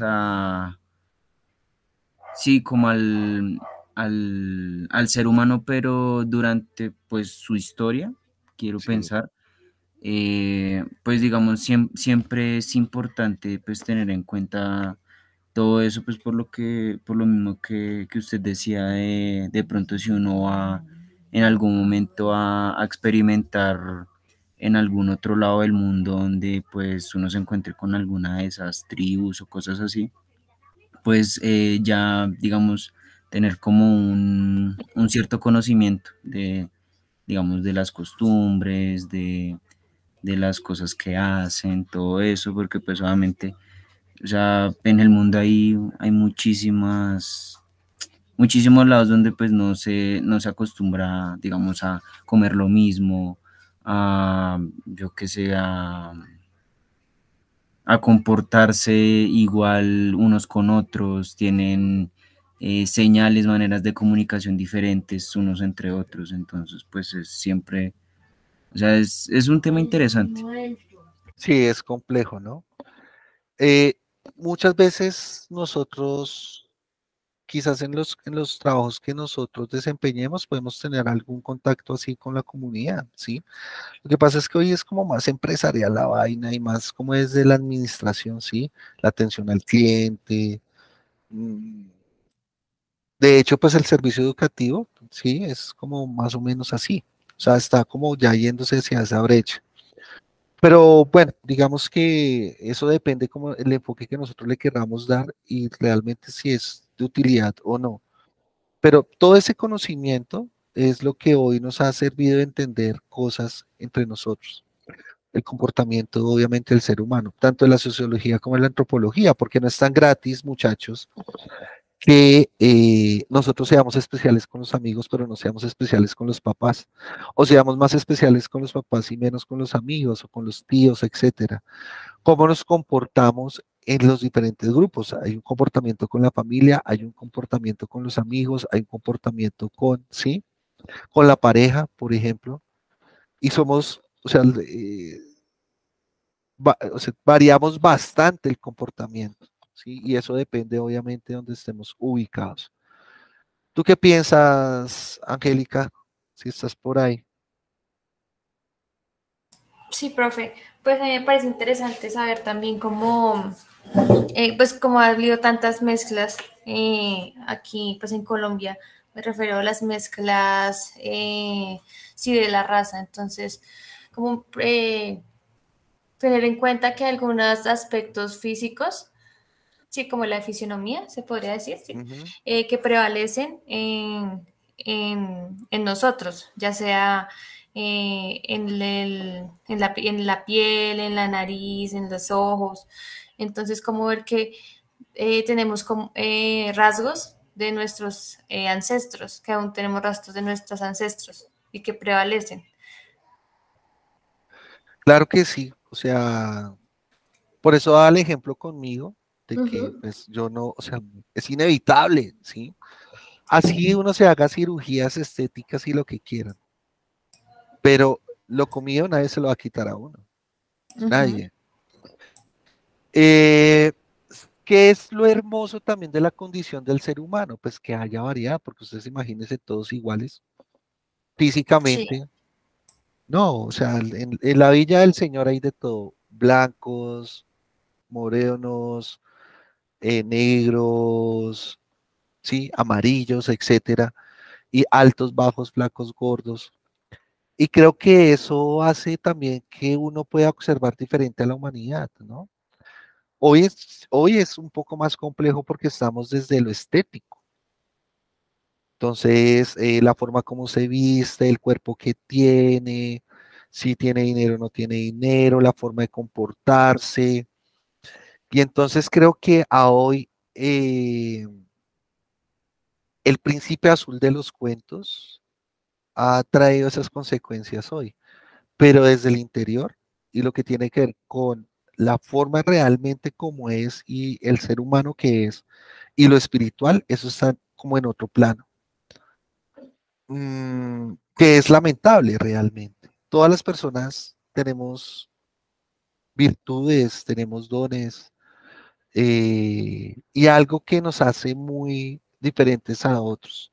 sí, como al ser humano, pero durante, pues, su historia, quiero Sí. pensar. Pues digamos, siempre es importante pues tener en cuenta todo eso, pues por lo mismo que usted decía, de pronto si uno va en algún momento a experimentar en algún otro lado del mundo donde pues uno se encuentre con alguna de esas tribus o cosas así, pues ya digamos tener como un cierto conocimiento de, digamos, de las costumbres, de las cosas que hacen, todo eso, porque pues obviamente, o sea, en el mundo hay muchísimos lados donde pues no se acostumbra, digamos, a comer lo mismo, yo que sé, a comportarse igual unos con otros, tienen señales, maneras de comunicación diferentes unos entre otros, entonces pues es siempre, o sea, es un tema interesante. Sí, es complejo, ¿no? Muchas veces nosotros, quizás en los trabajos que nosotros desempeñemos, podemos tener algún contacto así con la comunidad, ¿sí? Lo que pasa es que hoy es como más empresarial la vaina y más como desde la administración, ¿sí? La atención al cliente. mm, De hecho, pues el servicio educativo, sí, es como más o menos así. O sea, está como ya yéndose hacia esa brecha. Pero bueno, digamos que eso depende como el enfoque que nosotros le querramos dar y realmente si es de utilidad o no. Pero todo ese conocimiento es lo que hoy nos ha servido de entender cosas entre nosotros. El comportamiento, obviamente, del ser humano, tanto en la sociología como en la antropología, porque no es tan gratis, muchachos, que nosotros seamos especiales con los amigos, pero no seamos especiales con los papás, o seamos más especiales con los papás y menos con los amigos o con los tíos, etcétera. ¿Cómo nos comportamos en los diferentes grupos? Hay un comportamiento con la familia, hay un comportamiento con los amigos, hay un comportamiento con, ¿sí? Con la pareja, por ejemplo, y somos, o sea, variamos bastante el comportamiento, ¿sí? Y eso depende, obviamente, de donde estemos ubicados. ¿Tú qué piensas, Angélica? Si estás por ahí. Sí, profe. Pues a mí me parece interesante saber también cómo, pues como ha habido tantas mezclas aquí, pues en Colombia. Me refiero a las mezclas, sí, de la raza. Entonces, como tener en cuenta que algunos aspectos físicos, sí, como la fisionomía, se podría decir, sí, Ujú. que prevalecen en nosotros, ya sea en la piel, en la nariz, en los ojos. Entonces, como ver que tenemos como, rasgos de nuestros ancestros, que aún tenemos rastros de nuestros ancestros y que prevalecen. Claro que sí, o sea, por eso da el ejemplo conmigo de que Ujú. pues yo no, o sea, es inevitable, ¿sí? Así uno se haga cirugías estéticas y lo que quieran, pero lo comido nadie se lo va a quitar a uno, Ujú. nadie. Eh, ¿Qué es lo hermoso también de la condición del ser humano? Pues que haya variedad, porque ustedes imagínense todos iguales Sí. físicamente. No, o sea, en la Villa del Señor hay de todo, blancos, morenos, negros, sí, amarillos, etcétera, y altos, bajos, flacos, gordos. Y creo que eso hace también que uno pueda observar diferente a la humanidad, ¿no? Hoy es un poco más complejo porque estamos desde lo estético. Entonces, la forma como se viste, el cuerpo que tiene, si tiene dinero o no tiene dinero, la forma de comportarse. Y entonces creo que a hoy el príncipe azul de los cuentos ha traído esas consecuencias hoy, pero desde el interior y lo que tiene que ver con la forma realmente como es y el ser humano que es y lo espiritual, eso está como en otro plano. Que es lamentable realmente. Todas las personas tenemos virtudes, tenemos dones y algo que nos hace muy diferentes a otros.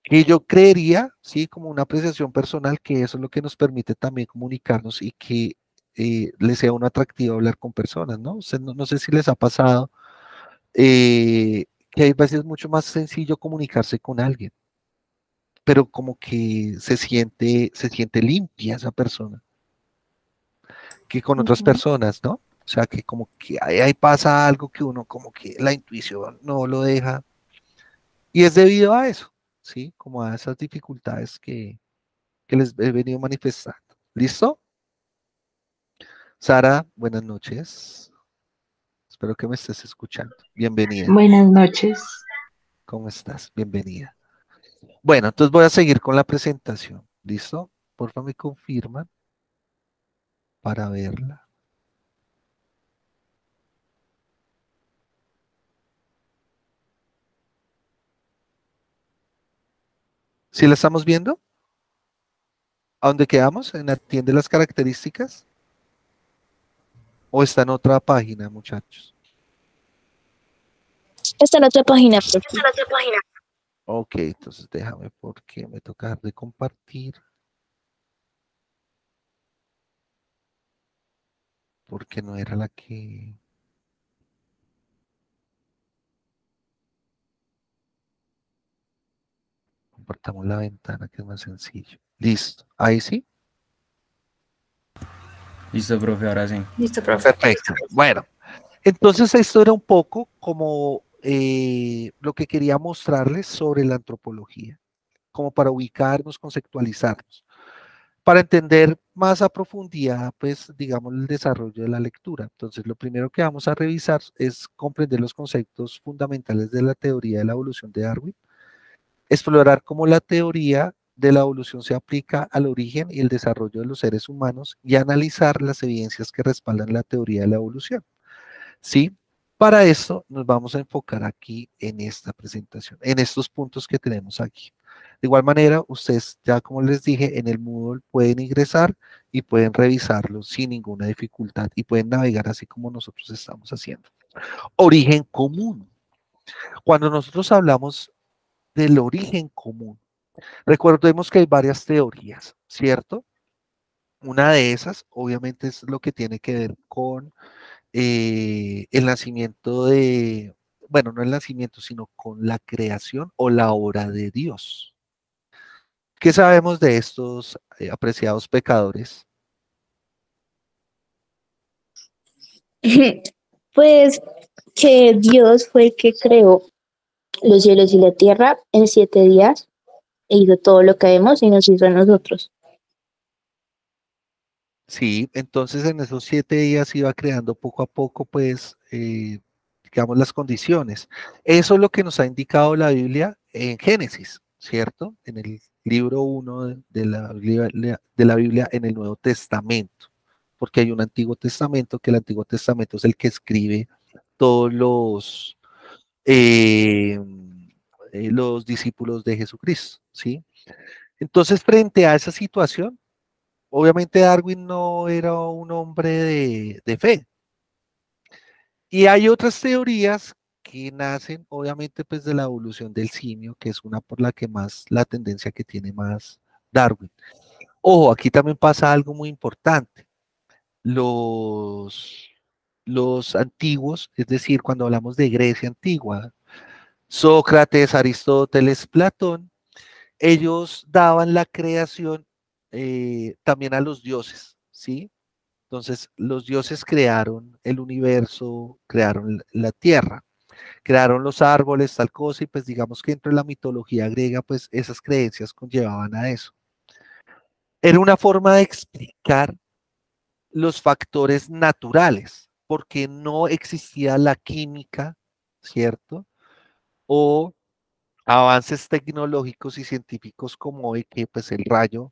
Que yo creería, sí, como una apreciación personal, que eso es lo que nos permite también comunicarnos y que les sea un atractivo hablar con personas, ¿no? No sé si les ha pasado que hay veces mucho más sencillo comunicarse con alguien, pero como que se siente limpia esa persona que con otras Ujú. personas, ¿no? O sea, que como que ahí pasa algo que uno como que la intuición no lo deja. Y es debido a eso, ¿sí? Como a esas dificultades que les he venido manifestando. ¿Listo? Sara, buenas noches. Espero que me estés escuchando. Bienvenida. Buenas noches. ¿Cómo estás? Bienvenida. Bueno, entonces voy a seguir con la presentación. ¿Listo? Porfa, me confirman para verla. ¿Sí la estamos viendo? ¿A dónde quedamos? ¿En atiende las características? ¿O está en otra página, muchachos? Está en otra página, profe. Ok, entonces déjame porque me toca dejar de compartir. Porque no era la que... Compartamos la ventana, que es más sencillo. Listo. Ahí sí. Listo, profe, ahora sí. Listo, profe. Perfecto. Bueno, entonces esto era un poco como lo que quería mostrarles sobre la antropología, como para ubicarnos, conceptualizarnos, para entender más a profundidad, pues, digamos, el desarrollo de la lectura. Entonces, lo primero que vamos a revisar es comprender los conceptos fundamentales de la teoría de la evolución de Darwin, explorar cómo la teoría de la evolución se aplica al origen y el desarrollo de los seres humanos y analizar las evidencias que respaldan la teoría de la evolución. ¿Sí? Para esto nos vamos a enfocar aquí en esta presentación, en estos puntos que tenemos aquí. De igual manera, ustedes ya como les dije, en el Moodle pueden ingresar y pueden revisarlo sin ninguna dificultad y pueden navegar así como nosotros estamos haciendo. Origen común. Cuando nosotros hablamos del origen común, recordemos que hay varias teorías, ¿cierto? Una de esas, obviamente, es lo que tiene que ver con el nacimiento de, bueno, no el nacimiento, sino con la creación o la obra de Dios. ¿Qué sabemos de estos apreciados pecadores? Pues que Dios fue el que creó los cielos y la tierra en 7 días e hizo todo lo que vemos y nos hizo a nosotros. Sí, entonces en esos 7 días iba creando poco a poco, pues, digamos, las condiciones. Eso es lo que nos ha indicado la Biblia en Génesis, ¿cierto? En el libro 1 de la Biblia en el Nuevo Testamento, porque hay un Antiguo Testamento, que el Antiguo Testamento es el que escribe todos eh, los discípulos de Jesucristo, ¿sí? Entonces, frente a esa situación, obviamente Darwin no era un hombre de fe. Y hay otras teorías que nacen, obviamente, pues de la evolución del simio, que es una por la que más, la tendencia que tiene más Darwin. Ojo, aquí también pasa algo muy importante. Los, los antiguos, es decir, cuando hablamos de Grecia antigua, Sócrates, Aristóteles, Platón, ellos daban la creación también a los dioses, ¿sí? Entonces, los dioses crearon el universo, crearon la tierra, crearon los árboles, tal cosa, y pues digamos que dentro de la mitología griega, pues esas creencias conllevaban a eso. Era una forma de explicar los factores naturales, porque no existía la química, ¿cierto? O avances tecnológicos y científicos como hoy, que pues el rayo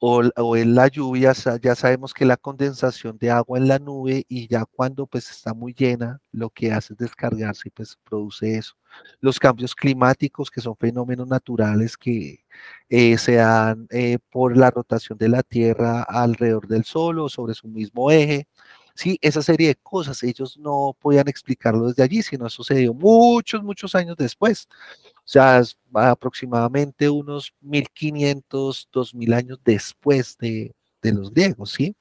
o en la lluvia, ya sabemos que la condensación de agua en la nube y ya cuando pues está muy llena, lo que hace es descargarse y pues produce eso. Los cambios climáticos, que son fenómenos naturales que se dan por la rotación de la Tierra alrededor del Sol o sobre su mismo eje. Sí, esa serie de cosas, ellos no podían explicarlo desde allí, sino eso se dio muchos, muchos años después. O sea, es aproximadamente unos 1500, 2000 años después de los griegos, ¿sí?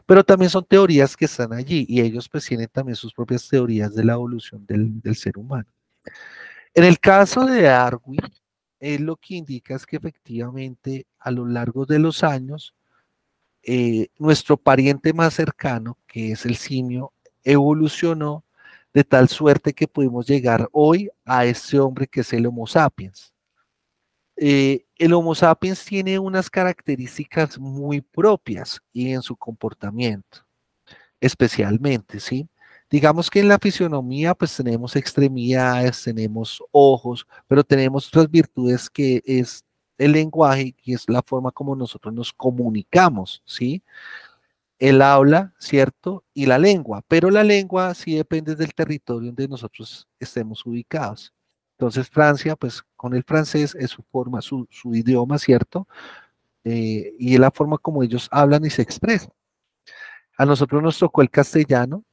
Pero también son teorías que están allí y ellos pues tienen también sus propias teorías de la evolución del ser humano. En el caso de Darwin, él lo que indica es que efectivamente a lo largo de los años, nuestro pariente más cercano, que es el simio, evolucionó de tal suerte que pudimos llegar hoy a este hombre que es el Homo sapiens. El Homo sapiens tiene unas características muy propias y en su comportamiento, especialmente, ¿sí? Digamos que en la fisionomía, pues tenemos extremidades, tenemos ojos, pero tenemos otras virtudes que es el lenguaje, y es la forma como nosotros nos comunicamos, ¿sí? El habla, ¿cierto? Y la lengua, pero la lengua sí depende del territorio donde nosotros estemos ubicados. Entonces Francia, pues con el francés es su forma, su idioma, ¿cierto? Y es la forma como ellos hablan y se expresan. A nosotros nos tocó el castellano,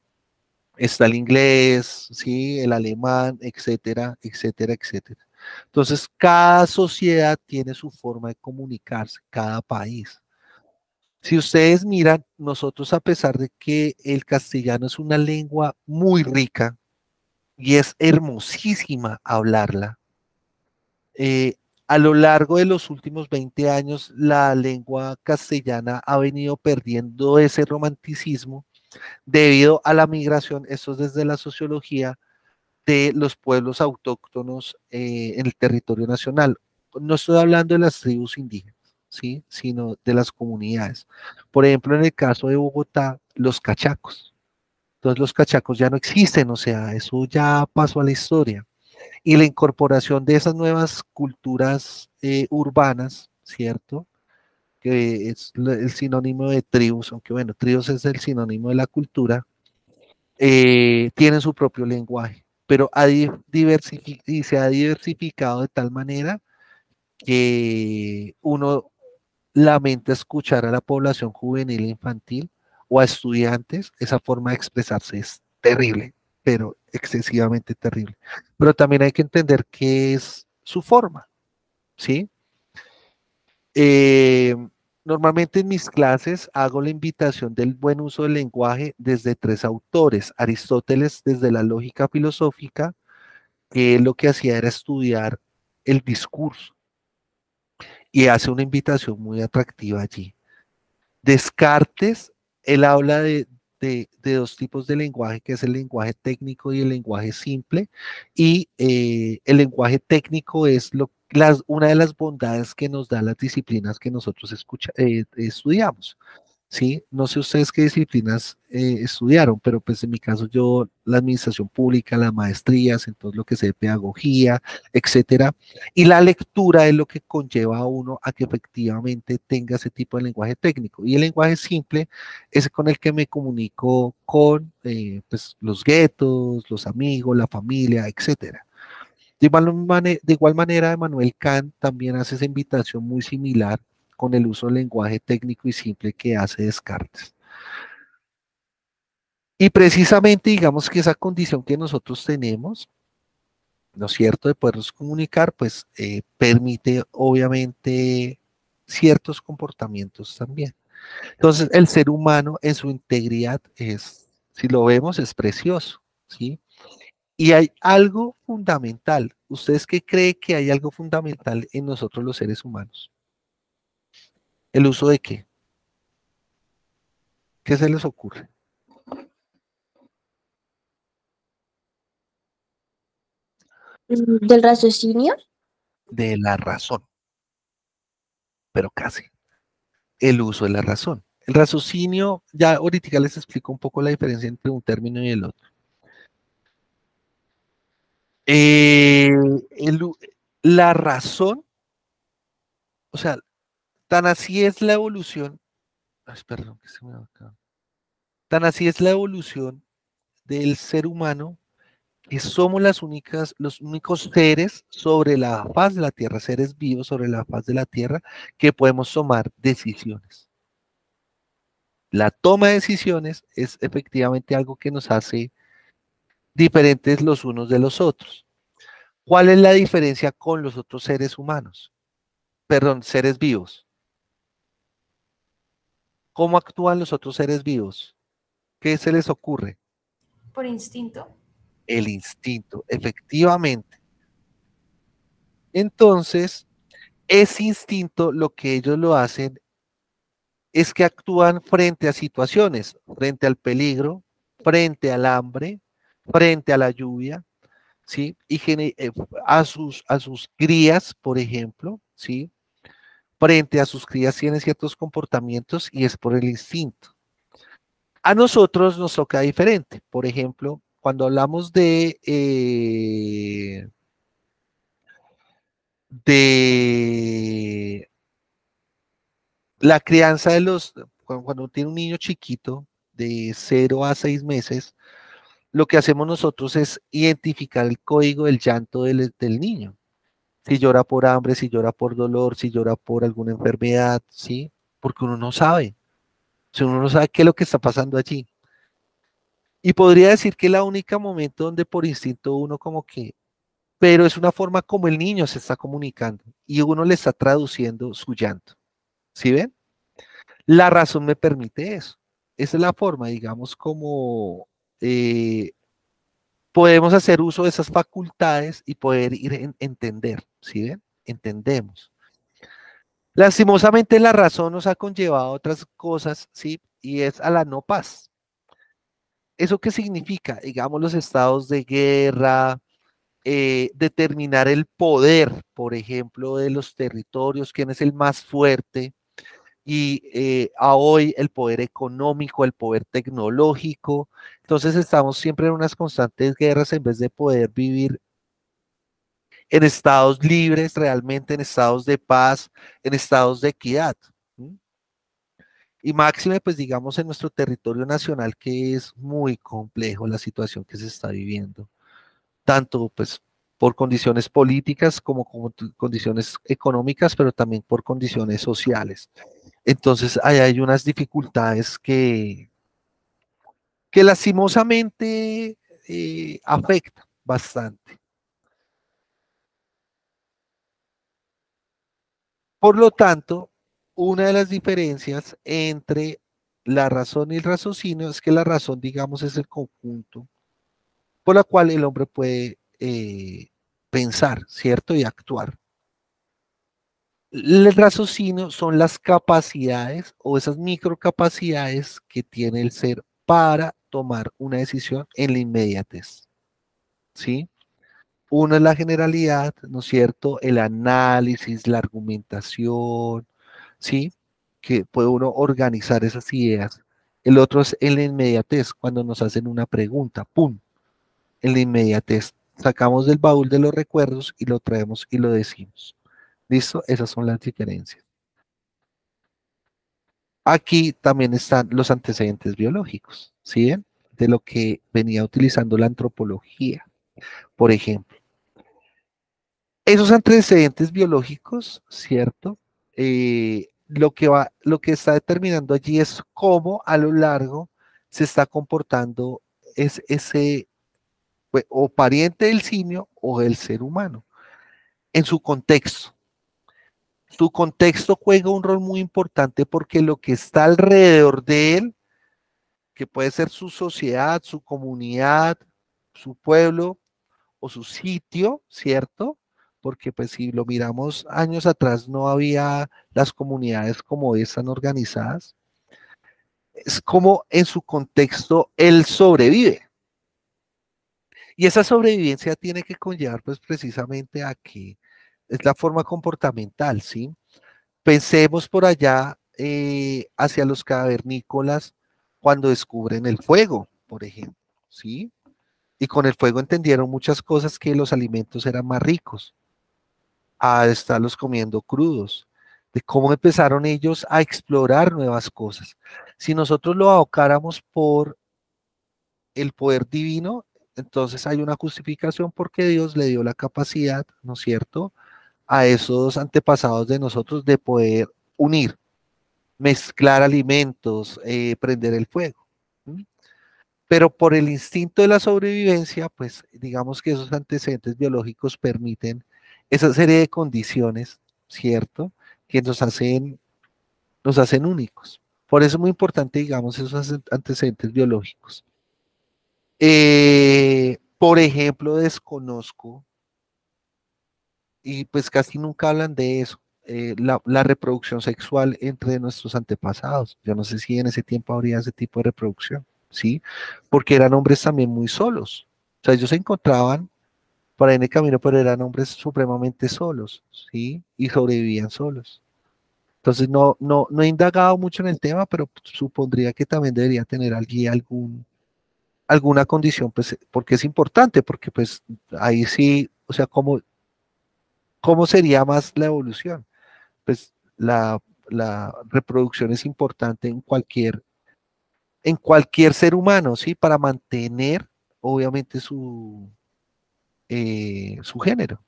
está el inglés, ¿sí? El alemán, etcétera, etcétera, etcétera. Entonces cada sociedad tiene su forma de comunicarse, cada país. Si ustedes miran, nosotros a pesar de que el castellano es una lengua muy rica y es hermosísima hablarla, eh, a lo largo de los últimos 20 años la lengua castellana ha venido perdiendo ese romanticismo debido a la migración, esto es desde la sociología, de los pueblos autóctonos en el territorio nacional. No estoy hablando de las tribus indígenas, ¿sí? Sino de las comunidades. Por ejemplo, en el caso de Bogotá, los cachacos. Entonces los cachacos ya no existen, o sea, eso ya pasó a la historia. Y la incorporación de esas nuevas culturas urbanas, ¿cierto? Que es el sinónimo de tribus, aunque bueno, tribus es el sinónimo de la cultura, tienen su propio lenguaje, pero y se ha diversificado de tal manera que uno lamenta escuchar a la población juvenil e infantil o a estudiantes, esa forma de expresarse es terrible, pero excesivamente terrible. Pero también hay que entender que es su forma, ¿sí? Eh, Normalmente en mis clases hago la invitación del buen uso del lenguaje desde 3 autores. Aristóteles desde la lógica filosófica, que él lo que hacía era estudiar el discurso y hace una invitación muy atractiva allí. Descartes, él habla de 2 tipos de lenguaje, que es el lenguaje técnico y el lenguaje simple, y el lenguaje técnico es una de las bondades que nos da las disciplinas que nosotros estudiamos. ¿Sí? No sé ustedes qué disciplinas estudiaron, pero pues en mi caso yo la administración pública, las maestrías, entonces lo que sé de pedagogía, etcétera. Y la lectura es lo que conlleva a uno a que efectivamente tenga ese tipo de lenguaje técnico. Y el lenguaje simple es con el que me comunico con pues, los guetos, los amigos, la familia, etcétera. De igual manera, Emmanuel Kant también hace esa invitación muy similar con el uso del lenguaje técnico y simple que hace Descartes. Y precisamente, digamos que esa condición que nosotros tenemos, ¿no es cierto?, de podernos comunicar, pues permite obviamente ciertos comportamientos también. Entonces, el ser humano en su integridad si lo vemos, es precioso, ¿sí? Y hay algo fundamental. ¿Ustedes qué creen que hay algo fundamental en nosotros los seres humanos? ¿El uso de qué? ¿Qué se les ocurre? ¿Del raciocinio? De la razón, pero casi. El uso de la razón. El raciocinio, ya ahorita les explico un poco la diferencia entre un término y el otro. Eh, el u- la razón, o sea, tan así es la evolución. Ay, perdón, que se me va acá. Tan así es la evolución del ser humano que somos los únicos seres sobre la faz de la Tierra, seres vivos sobre la faz de la Tierra, que podemos tomar decisiones. La toma de decisiones es efectivamente algo que nos hace diferentes los unos de los otros. ¿Cuál es la diferencia con los otros seres humanos? Perdón, seres vivos. ¿Cómo actúan los otros seres vivos? ¿Qué se les ocurre? Por instinto. El instinto, efectivamente. Entonces, ese instinto lo que ellos lo hacen es que actúan frente a situaciones, frente al peligro, frente al hambre, frente a la lluvia, ¿sí? Y a sus crías, por ejemplo, ¿sí? Frente a sus crías tienen ciertos comportamientos y es por el instinto. A nosotros nos toca diferente. Por ejemplo, cuando hablamos de la crianza cuando uno tiene un niño chiquito de 0 a 6 meses, lo que hacemos nosotros es identificar el código del llanto del niño. Si llora por hambre, si llora por dolor, si llora por alguna enfermedad, ¿sí? Porque uno no sabe. O sea, uno no sabe qué es lo que está pasando allí. Y podría decir que la única momento donde por instinto uno como que, pero es una forma como el niño se está comunicando y uno le está traduciendo su llanto. ¿Sí ven? La razón me permite eso. Esa es la forma, digamos, como eh, podemos hacer uso de esas facultades y poder entender, ¿sí ven? Entendemos. Lastimosamente la razón nos ha conllevado a otras cosas, ¿sí? Y es a la no paz. ¿Eso qué significa? Digamos, los estados de guerra, determinar el poder, por ejemplo, de los territorios, quién es el más fuerte, y a hoy el poder económico, el poder tecnológico. Entonces estamos siempre en unas constantes guerras en vez de poder vivir en estados libres, realmente en estados de paz, en estados de equidad. ¿Mm? Y máxime, pues digamos, en nuestro territorio nacional, que es muy complejo la situación que se está viviendo, tanto pues por condiciones políticas como condiciones económicas, pero también por condiciones sociales. Entonces, ahí hay unas dificultades que lastimosamente afectan bastante. Por lo tanto, una de las diferencias entre la razón y el raciocinio es que la razón, digamos, es el conjunto por la cual el hombre puede pensar, ¿cierto? Y actuar. El raciocinio son las capacidades o esas microcapacidades que tiene el ser para tomar una decisión en la inmediatez, ¿sí? Uno es la generalidad, ¿no es cierto? El análisis, la argumentación, ¿sí? Que puede uno organizar esas ideas. El otro es en la inmediatez, cuando nos hacen una pregunta, ¡pum! En la inmediatez. Sacamos del baúl de los recuerdos y lo traemos y lo decimos. ¿Listo? Esas son las diferencias. Aquí también están los antecedentes biológicos, ¿sí ven? De lo que venía utilizando la antropología, por ejemplo. Esos antecedentes biológicos, ¿cierto? Lo que está determinando allí es cómo a lo largo se está comportando ese o pariente del simio o del ser humano en su contexto. Su contexto juega un rol muy importante porque lo que está alrededor de él, que puede ser su sociedad, su comunidad, su pueblo o su sitio, ¿cierto? Porque pues si lo miramos años atrás no había las comunidades como están organizadas. Es como en su contexto él sobrevive. Y esa sobrevivencia tiene que conllevar pues precisamente a que es la forma comportamental, ¿sí? Pensemos por allá hacia los cavernícolas cuando descubren el fuego, por ejemplo, ¿sí? Y con el fuego entendieron muchas cosas que los alimentos eran más ricos, a estarlos comiendo crudos, de cómo empezaron ellos a explorar nuevas cosas. Si nosotros lo abocáramos por el poder divino, entonces hay una justificación porque Dios le dio la capacidad, ¿no es cierto?, a esos antepasados de nosotros de poder unir, mezclar alimentos, prender el fuego. ¿Mm? Pero por el instinto de la sobrevivencia, pues digamos que esos antecedentes biológicos permiten esa serie de condiciones, ¿cierto?, que nos hacen únicos. Por eso es muy importante, digamos, esos antecedentes biológicos. Por ejemplo, desconozco, y pues casi nunca hablan de eso, la reproducción sexual entre nuestros antepasados. Yo no sé si en ese tiempo habría ese tipo de reproducción, ¿sí? Porque eran hombres también muy solos. O sea, ellos se encontraban por ahí en el camino, pero eran hombres supremamente solos, ¿sí? Y sobrevivían solos. Entonces, no he indagado mucho en el tema, pero supondría que también debería tener alguna condición, pues, porque es importante, porque pues ahí sí, o sea, ¿cómo sería más la evolución? Pues la reproducción es importante en cualquier ser humano, ¿sí? Para mantener, obviamente, su género.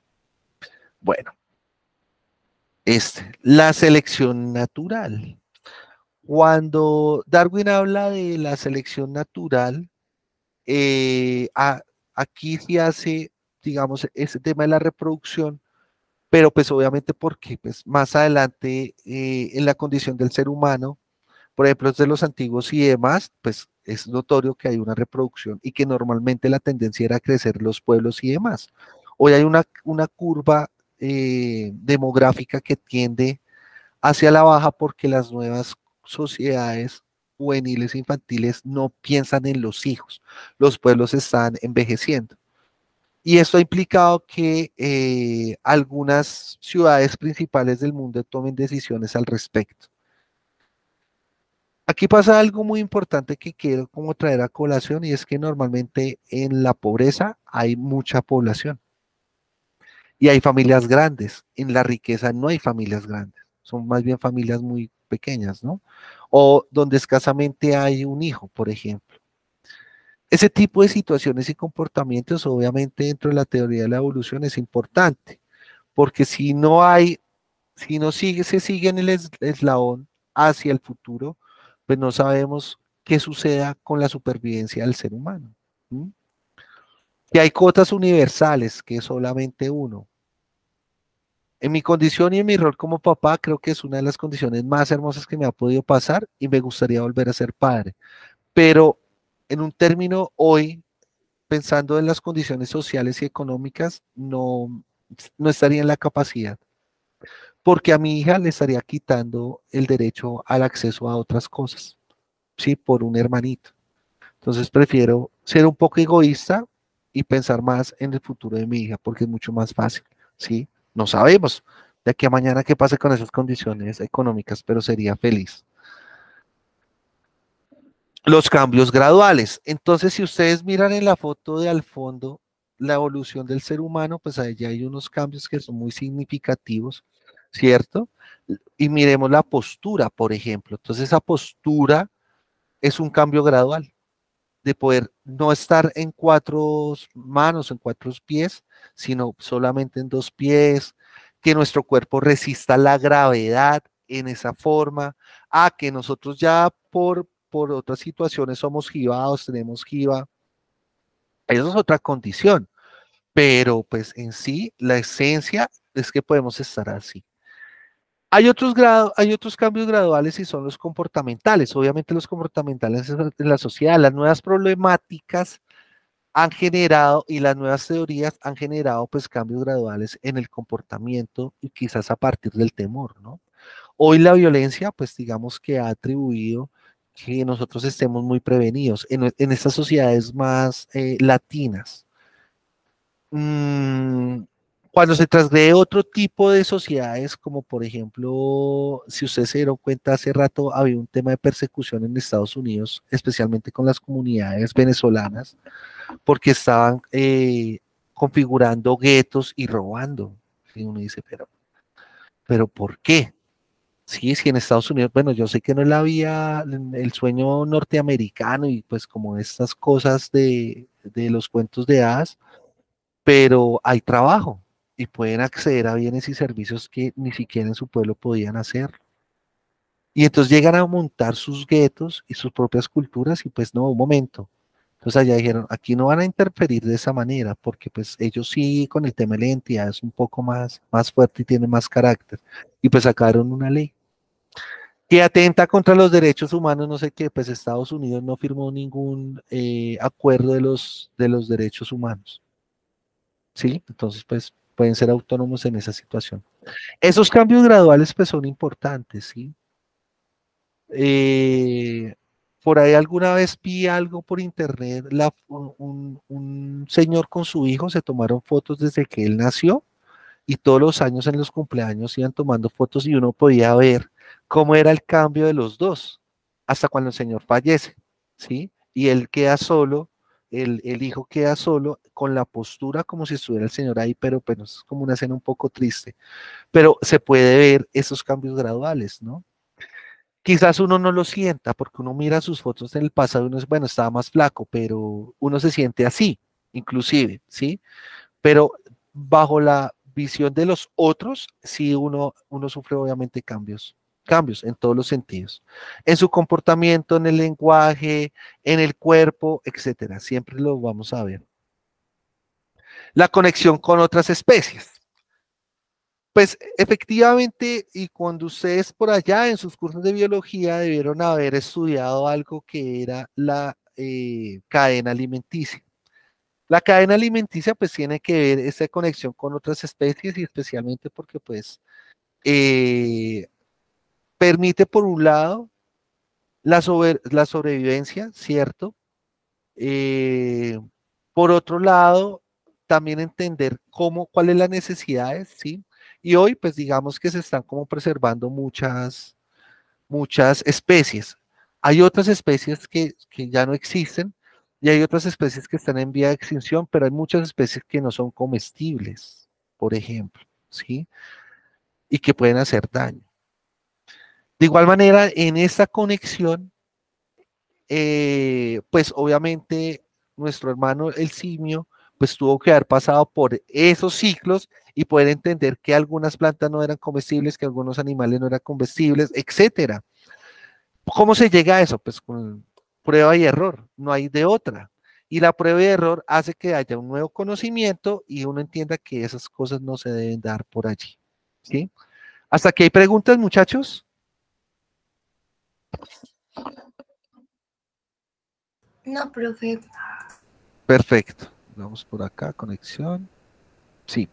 Bueno, la selección natural. Cuando Darwin habla de la selección natural, aquí sí hace, digamos, ese tema de la reproducción, pero pues obviamente porque pues más adelante en la condición del ser humano, por ejemplo, desde los antiguos y demás, pues es notorio que hay una reproducción y que normalmente la tendencia era a crecer los pueblos y demás. Hoy hay una curva demográfica que tiende hacia la baja porque las nuevas sociedades juveniles e infantiles no piensan en los hijos. Los pueblos están envejeciendo. Y esto ha implicado que algunas ciudades principales del mundo tomen decisiones al respecto. Aquí pasa algo muy importante que quiero como traer a colación y es que normalmente en la pobreza hay mucha población y hay familias grandes. En la riqueza no hay familias grandes, son más bien familias muy pequeñas, ¿no? O donde escasamente hay un hijo, por ejemplo. Ese tipo de situaciones y comportamientos, obviamente, dentro de la teoría de la evolución es importante, porque si no se sigue en el eslabón hacia el futuro, pues no sabemos qué suceda con la supervivencia del ser humano. ¿Mm? Que hay cotas universales, que es solamente uno. En mi condición y en mi rol como papá, creo que es una de las condiciones más hermosas que me ha podido pasar y me gustaría volver a ser padre. Pero en un término hoy, pensando en las condiciones sociales y económicas, no estaría en la capacidad, porque a mi hija le estaría quitando el derecho al acceso a otras cosas, ¿sí? Por un hermanito. Entonces prefiero ser un poco egoísta y pensar más en el futuro de mi hija, porque es mucho más fácil, ¿sí? No sabemos de aquí a mañana qué pase con esas condiciones económicas, pero sería feliz. Los cambios graduales. Entonces, si ustedes miran en la foto de al fondo la evolución del ser humano, pues allá hay unos cambios que son muy significativos, ¿cierto? Y miremos la postura, por ejemplo. Entonces, esa postura es un cambio gradual de poder no estar en 4 manos, en 4 pies, sino solamente en 2 pies, que nuestro cuerpo resista la gravedad en esa forma, que nosotros ya por otras situaciones somos jibados, tenemos jiba, eso es otra condición, pero pues en sí la esencia es que podemos estar así. Hay otros cambios graduales y son los comportamentales. Obviamente los comportamentales en la sociedad, las nuevas problemáticas han generado y las nuevas teorías han generado pues cambios graduales en el comportamiento y quizás a partir del temor, ¿no? Hoy la violencia pues digamos que ha atribuido que nosotros estemos muy prevenidos en estas sociedades más latinas. Mm, Cuando se transgrede otro tipo de sociedades, como por ejemplo, si ustedes se dieron cuenta, hace rato había un tema de persecución en Estados Unidos, especialmente con las comunidades venezolanas, porque estaban configurando guetos y robando. Y uno dice, pero ¿por qué? Sí, sí, en Estados Unidos, bueno, yo sé que no es la vía, el sueño norteamericano y pues como estas cosas de los cuentos de hadas, pero hay trabajo y pueden acceder a bienes y servicios que ni siquiera en su pueblo podían hacer. Y entonces llegan a montar sus guetos y sus propias culturas y pues no, un momento. Entonces allá dijeron, aquí no van a interferir de esa manera porque pues ellos sí con el tema de la identidad es un poco más fuerte y tiene más carácter. Y pues sacaron una ley que atenta contra los derechos humanos, no sé qué, pues Estados Unidos no firmó ningún acuerdo de los derechos humanos. ¿Sí? Entonces, pues pueden ser autónomos en esa situación. Esos cambios graduales, pues son importantes, ¿sí? Eh, por ahí alguna vez vi algo por internet, un señor con su hijo se tomaron fotos desde que él nació y todos los años en los cumpleaños iban tomando fotos y uno podía ver cómo era el cambio de los dos, hasta cuando el señor fallece, ¿sí? Y él queda solo, el hijo queda solo con la postura como si estuviera el señor ahí, pero pues es como una escena un poco triste, pero se puede ver esos cambios graduales, ¿no? Quizás uno no lo sienta porque uno mira sus fotos en el pasado y uno es, bueno, estaba más flaco, pero uno se siente así, inclusive, ¿sí? Pero bajo la visión de los otros, sí uno sufre obviamente cambios en todos los sentidos, en su comportamiento, en el lenguaje, en el cuerpo, etcétera. Siempre lo vamos a ver. La conexión con otras especies. Pues efectivamente, y cuando ustedes por allá en sus cursos de biología debieron haber estudiado algo que era la cadena alimenticia. La cadena alimenticia pues tiene que ver esa conexión con otras especies y especialmente porque pues eh, permite por un lado la sobrevivencia, ¿cierto? Eh, por otro lado, también entender cuál es las necesidades, ¿sí? Y hoy pues digamos que se están como preservando muchas especies. Hay otras especies que ya no existen y hay otras especies que están en vía de extinción, pero hay muchas especies que no son comestibles, por ejemplo, ¿sí? Y que pueden hacer daño. De igual manera, en esta conexión, pues obviamente nuestro hermano el simio, pues tuvo que haber pasado por esos ciclos y poder entender que algunas plantas no eran comestibles, que algunos animales no eran comestibles, etcétera. ¿Cómo se llega a eso? Pues con prueba y error, no hay de otra. Y la prueba y error hace que haya un nuevo conocimiento y uno entienda que esas cosas no se deben dar por allí. ¿sí? ¿Hasta aquí hay preguntas, muchachos? No, profe. Perfecto. Vamos por acá, conexión. Sí.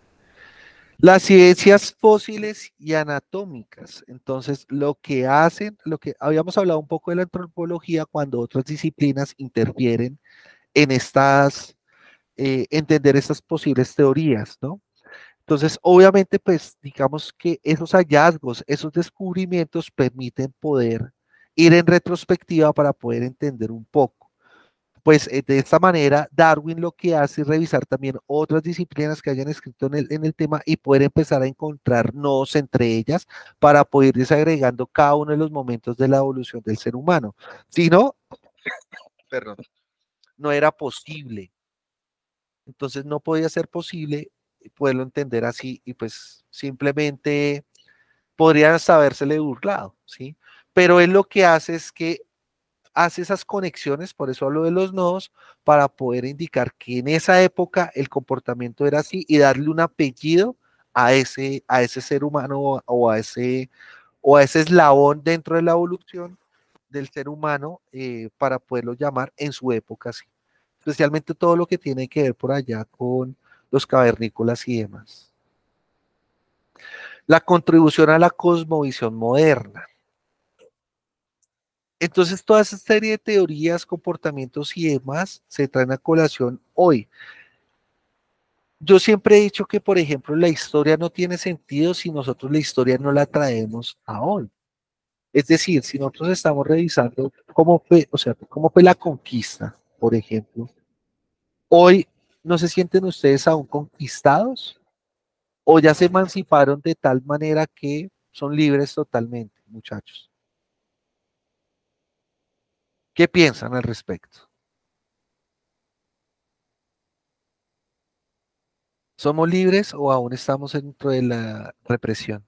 Las ciencias fósiles y anatómicas. Entonces, lo que hacen, lo que habíamos hablado un poco de la antropología cuando otras disciplinas interfieren en estas, entender estas posibles teorías, ¿no? Entonces, obviamente, pues, digamos que esos hallazgos, esos descubrimientos permiten poder ir en retrospectiva para poder entender un poco. Pues de esta manera, Darwin lo que hace es revisar también otras disciplinas que hayan escrito en el tema y poder empezar a encontrar nodos entre ellas para poder ir desagregando cada uno de los momentos de la evolución del ser humano. Si no, perdón, no era posible. Entonces no podía ser posible poderlo entender así y pues simplemente podrían hasta habérsele burlado, ¿sí? Pero él lo que hace es que hace esas conexiones, por eso hablo de los nodos, para poder indicar que en esa época el comportamiento era así y darle un apellido a ese ser humano o a ese eslabón dentro de la evolución del ser humano para poderlo llamar en su época así. Especialmente todo lo que tiene que ver por allá con los cavernícolas y demás. La contribución a la cosmovisión moderna. Entonces, toda esa serie de teorías, comportamientos y demás se traen a colación hoy. Yo siempre he dicho que, por ejemplo, la historia no tiene sentido si nosotros la historia no la traemos a hoy. Es decir, si nosotros estamos revisando cómo fue, o sea, cómo fue la conquista, por ejemplo, hoy no se sienten ustedes aún conquistados o ya se emanciparon de tal manera que son libres totalmente, muchachos. ¿Qué piensan al respecto? ¿Somos libres o aún estamos dentro de la represión?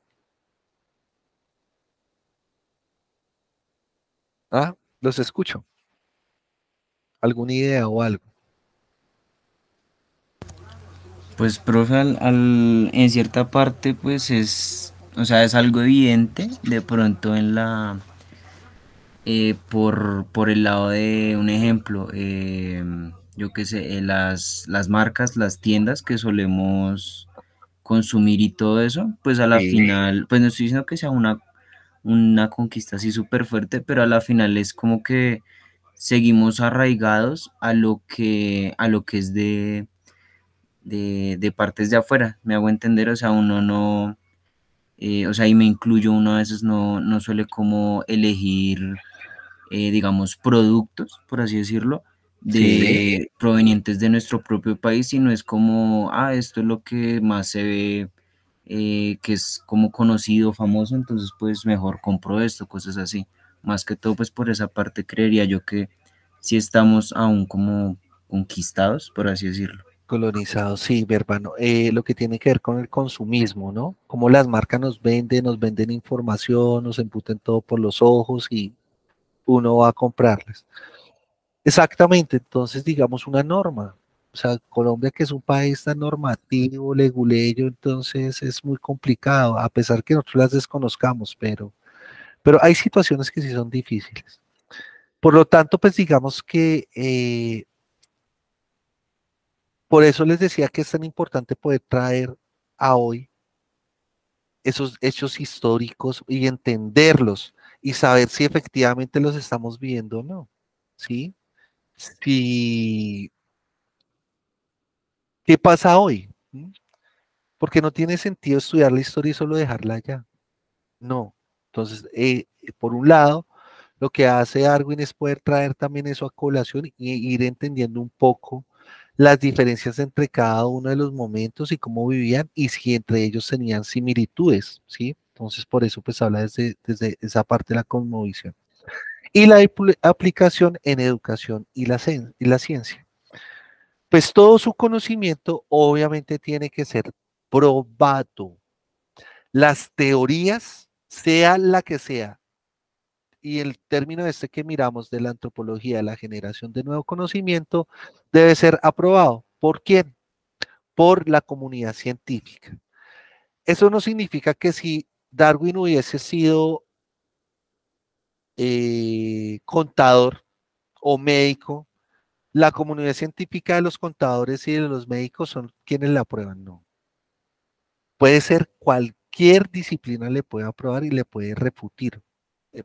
Ah, los escucho. ¿Alguna idea o algo? Pues, profe, en cierta parte, pues o sea, es algo evidente de pronto por el lado de un ejemplo, yo qué sé, las marcas, las tiendas que solemos consumir y todo eso, pues a la Sí. final, pues no estoy diciendo que sea una conquista así súper fuerte, pero a la final es como que seguimos arraigados a lo que es de partes de afuera, me hago entender, o sea, uno no, o sea, y me incluyo, uno a veces no suele como elegir, digamos, productos, por así decirlo, Sí. provenientes de nuestro propio país, sino es como, esto es lo que más se ve, que es como conocido, famoso, entonces pues mejor compro esto, cosas así. Más que todo, pues por esa parte creería yo que sí estamos aún como conquistados, por así decirlo. Colonizados, sí, mi hermano. Lo que tiene que ver con el consumismo, ¿no? Cómo las marcas nos venden información, nos embuten todo por los ojos y uno va a comprarles. Exactamente, entonces digamos una norma. O sea, Colombia que es un país tan normativo, leguleyo, entonces es muy complicado, a pesar que nosotros las desconozcamos, pero hay situaciones que sí son difíciles. Por lo tanto, pues digamos que por eso les decía que es tan importante poder traer a hoy esos hechos históricos y entenderlos y saber si efectivamente los estamos viendo o no. ¿Sí? Si, ¿qué pasa hoy? ¿Mm? Porque no tiene sentido estudiar la historia y solo dejarla allá. No. Entonces, por un lado, lo que hace Darwin es poder traer también eso a colación y ir entendiendo un poco las diferencias entre cada uno de los momentos y cómo vivían y si entre ellos tenían similitudes, ¿sí? Entonces, por eso pues habla desde esa parte de la cosmovisión. Y la aplicación en educación y la ciencia. Pues todo su conocimiento obviamente tiene que ser probado. Las teorías, sea la que sea, y el término este que miramos de la antropología, la generación de nuevo conocimiento, debe ser aprobado. ¿Por quién? Por la comunidad científica. Eso no significa que si Darwin hubiese sido contador o médico, la comunidad científica de los contadores y de los médicos son quienes la aprueban, no. Puede ser cualquier disciplina le puede aprobar y le puede refutar.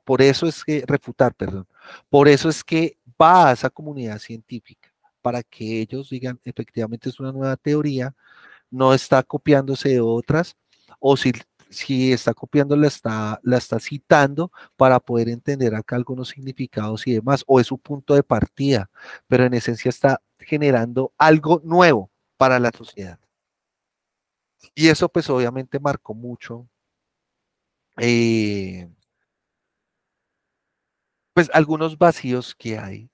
Por eso es que, refutar, perdón. Por eso es que va a esa comunidad científica, para que ellos digan, efectivamente es una nueva teoría, no está copiándose de otras, o si está copiando, la está citando para poder entender acá algunos significados y demás, o es su punto de partida, pero en esencia está generando algo nuevo para la sociedad. Y eso pues obviamente marcó mucho, pues algunos vacíos que hay,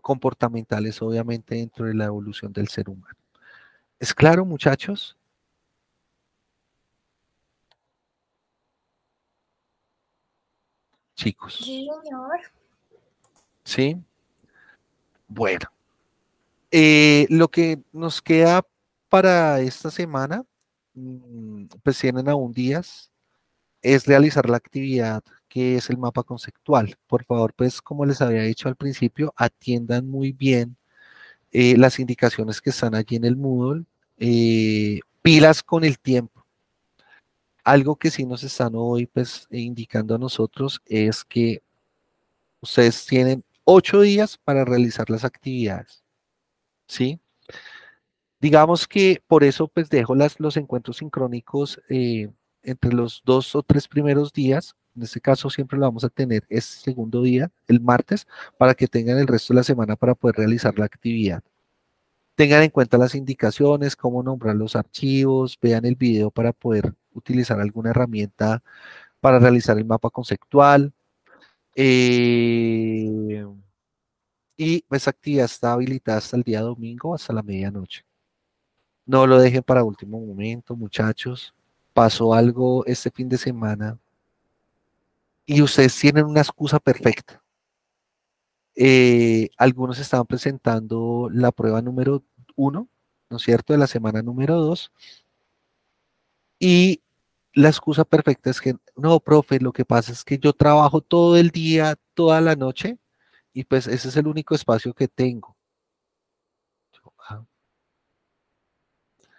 comportamentales obviamente dentro de la evolución del ser humano. ¿Es claro, muchachos? Chicos. Sí, señor. ¿Sí? Bueno. Lo que nos queda para esta semana, pues tienen aún días, es realizar la actividad que es el mapa conceptual. Por favor, pues como les había dicho al principio, atiendan muy bien las indicaciones que están allí en el Moodle, pilas con el tiempo. Algo que sí nos están hoy pues indicando a nosotros es que ustedes tienen 8 días para realizar las actividades, ¿sí? Digamos que por eso pues dejo los encuentros sincrónicos entre los 2 o 3 primeros días. En este caso siempre lo vamos a tener este segundo día, el martes, para que tengan el resto de la semana para poder realizar la actividad. Tengan en cuenta las indicaciones, cómo nombrar los archivos, vean el video para poder utilizar alguna herramienta para realizar el mapa conceptual. Y esa actividad está habilitada hasta el día domingo, hasta la medianoche. No lo dejen para último momento, muchachos. Pasó algo este fin de semana y ustedes tienen una excusa perfecta. Algunos estaban presentando la prueba número 1, ¿no es cierto?, de la semana número 2. Y la excusa perfecta es que, no, profe, lo que pasa es que yo trabajo todo el día, toda la noche, y pues ese es el único espacio que tengo.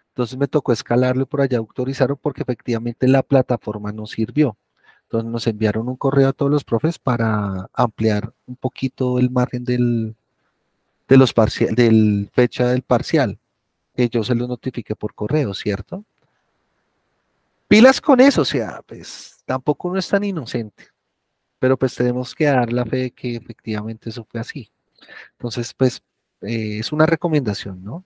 Entonces me tocó escalarlo por allá, autorizaron porque efectivamente la plataforma no sirvió. Entonces nos enviaron un correo a todos los profes para ampliar un poquito el margen del fecha del parcial, que yo se lo notifiqué por correo, ¿cierto? Pilas con eso, o sea, pues tampoco uno es tan inocente, pero pues tenemos que dar la fe de que efectivamente eso fue así. Entonces, pues es una recomendación, ¿no?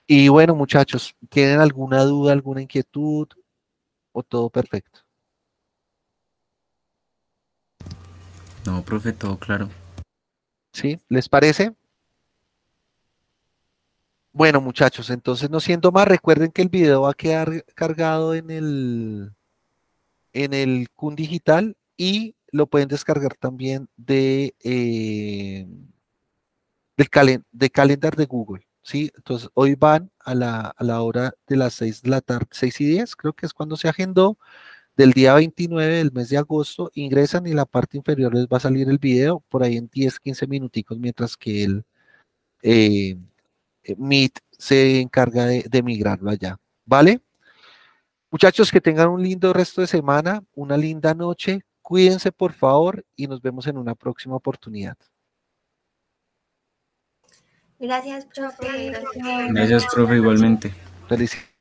Y bueno, muchachos, ¿tienen alguna duda, alguna inquietud o todo perfecto? No, profe, todo claro. ¿Sí? ¿Les parece? Bueno, muchachos, entonces no siendo más, recuerden que el video va a quedar cargado en el Kun Digital y lo pueden descargar también de Calendar de Google, ¿sí? Entonces, hoy van a la hora de las 6 de la tarde, 6:10, creo que es cuando se agendó, del día 29 del mes de agosto, ingresan y en la parte inferior les va a salir el video por ahí en 10, 15 minuticos, mientras que el Meet se encarga de migrarlo allá, ¿vale? Muchachos, que tengan un lindo resto de semana, una linda noche, cuídense por favor y nos vemos en una próxima oportunidad. Gracias, profe. Gracias, profe, igualmente. Felicidades.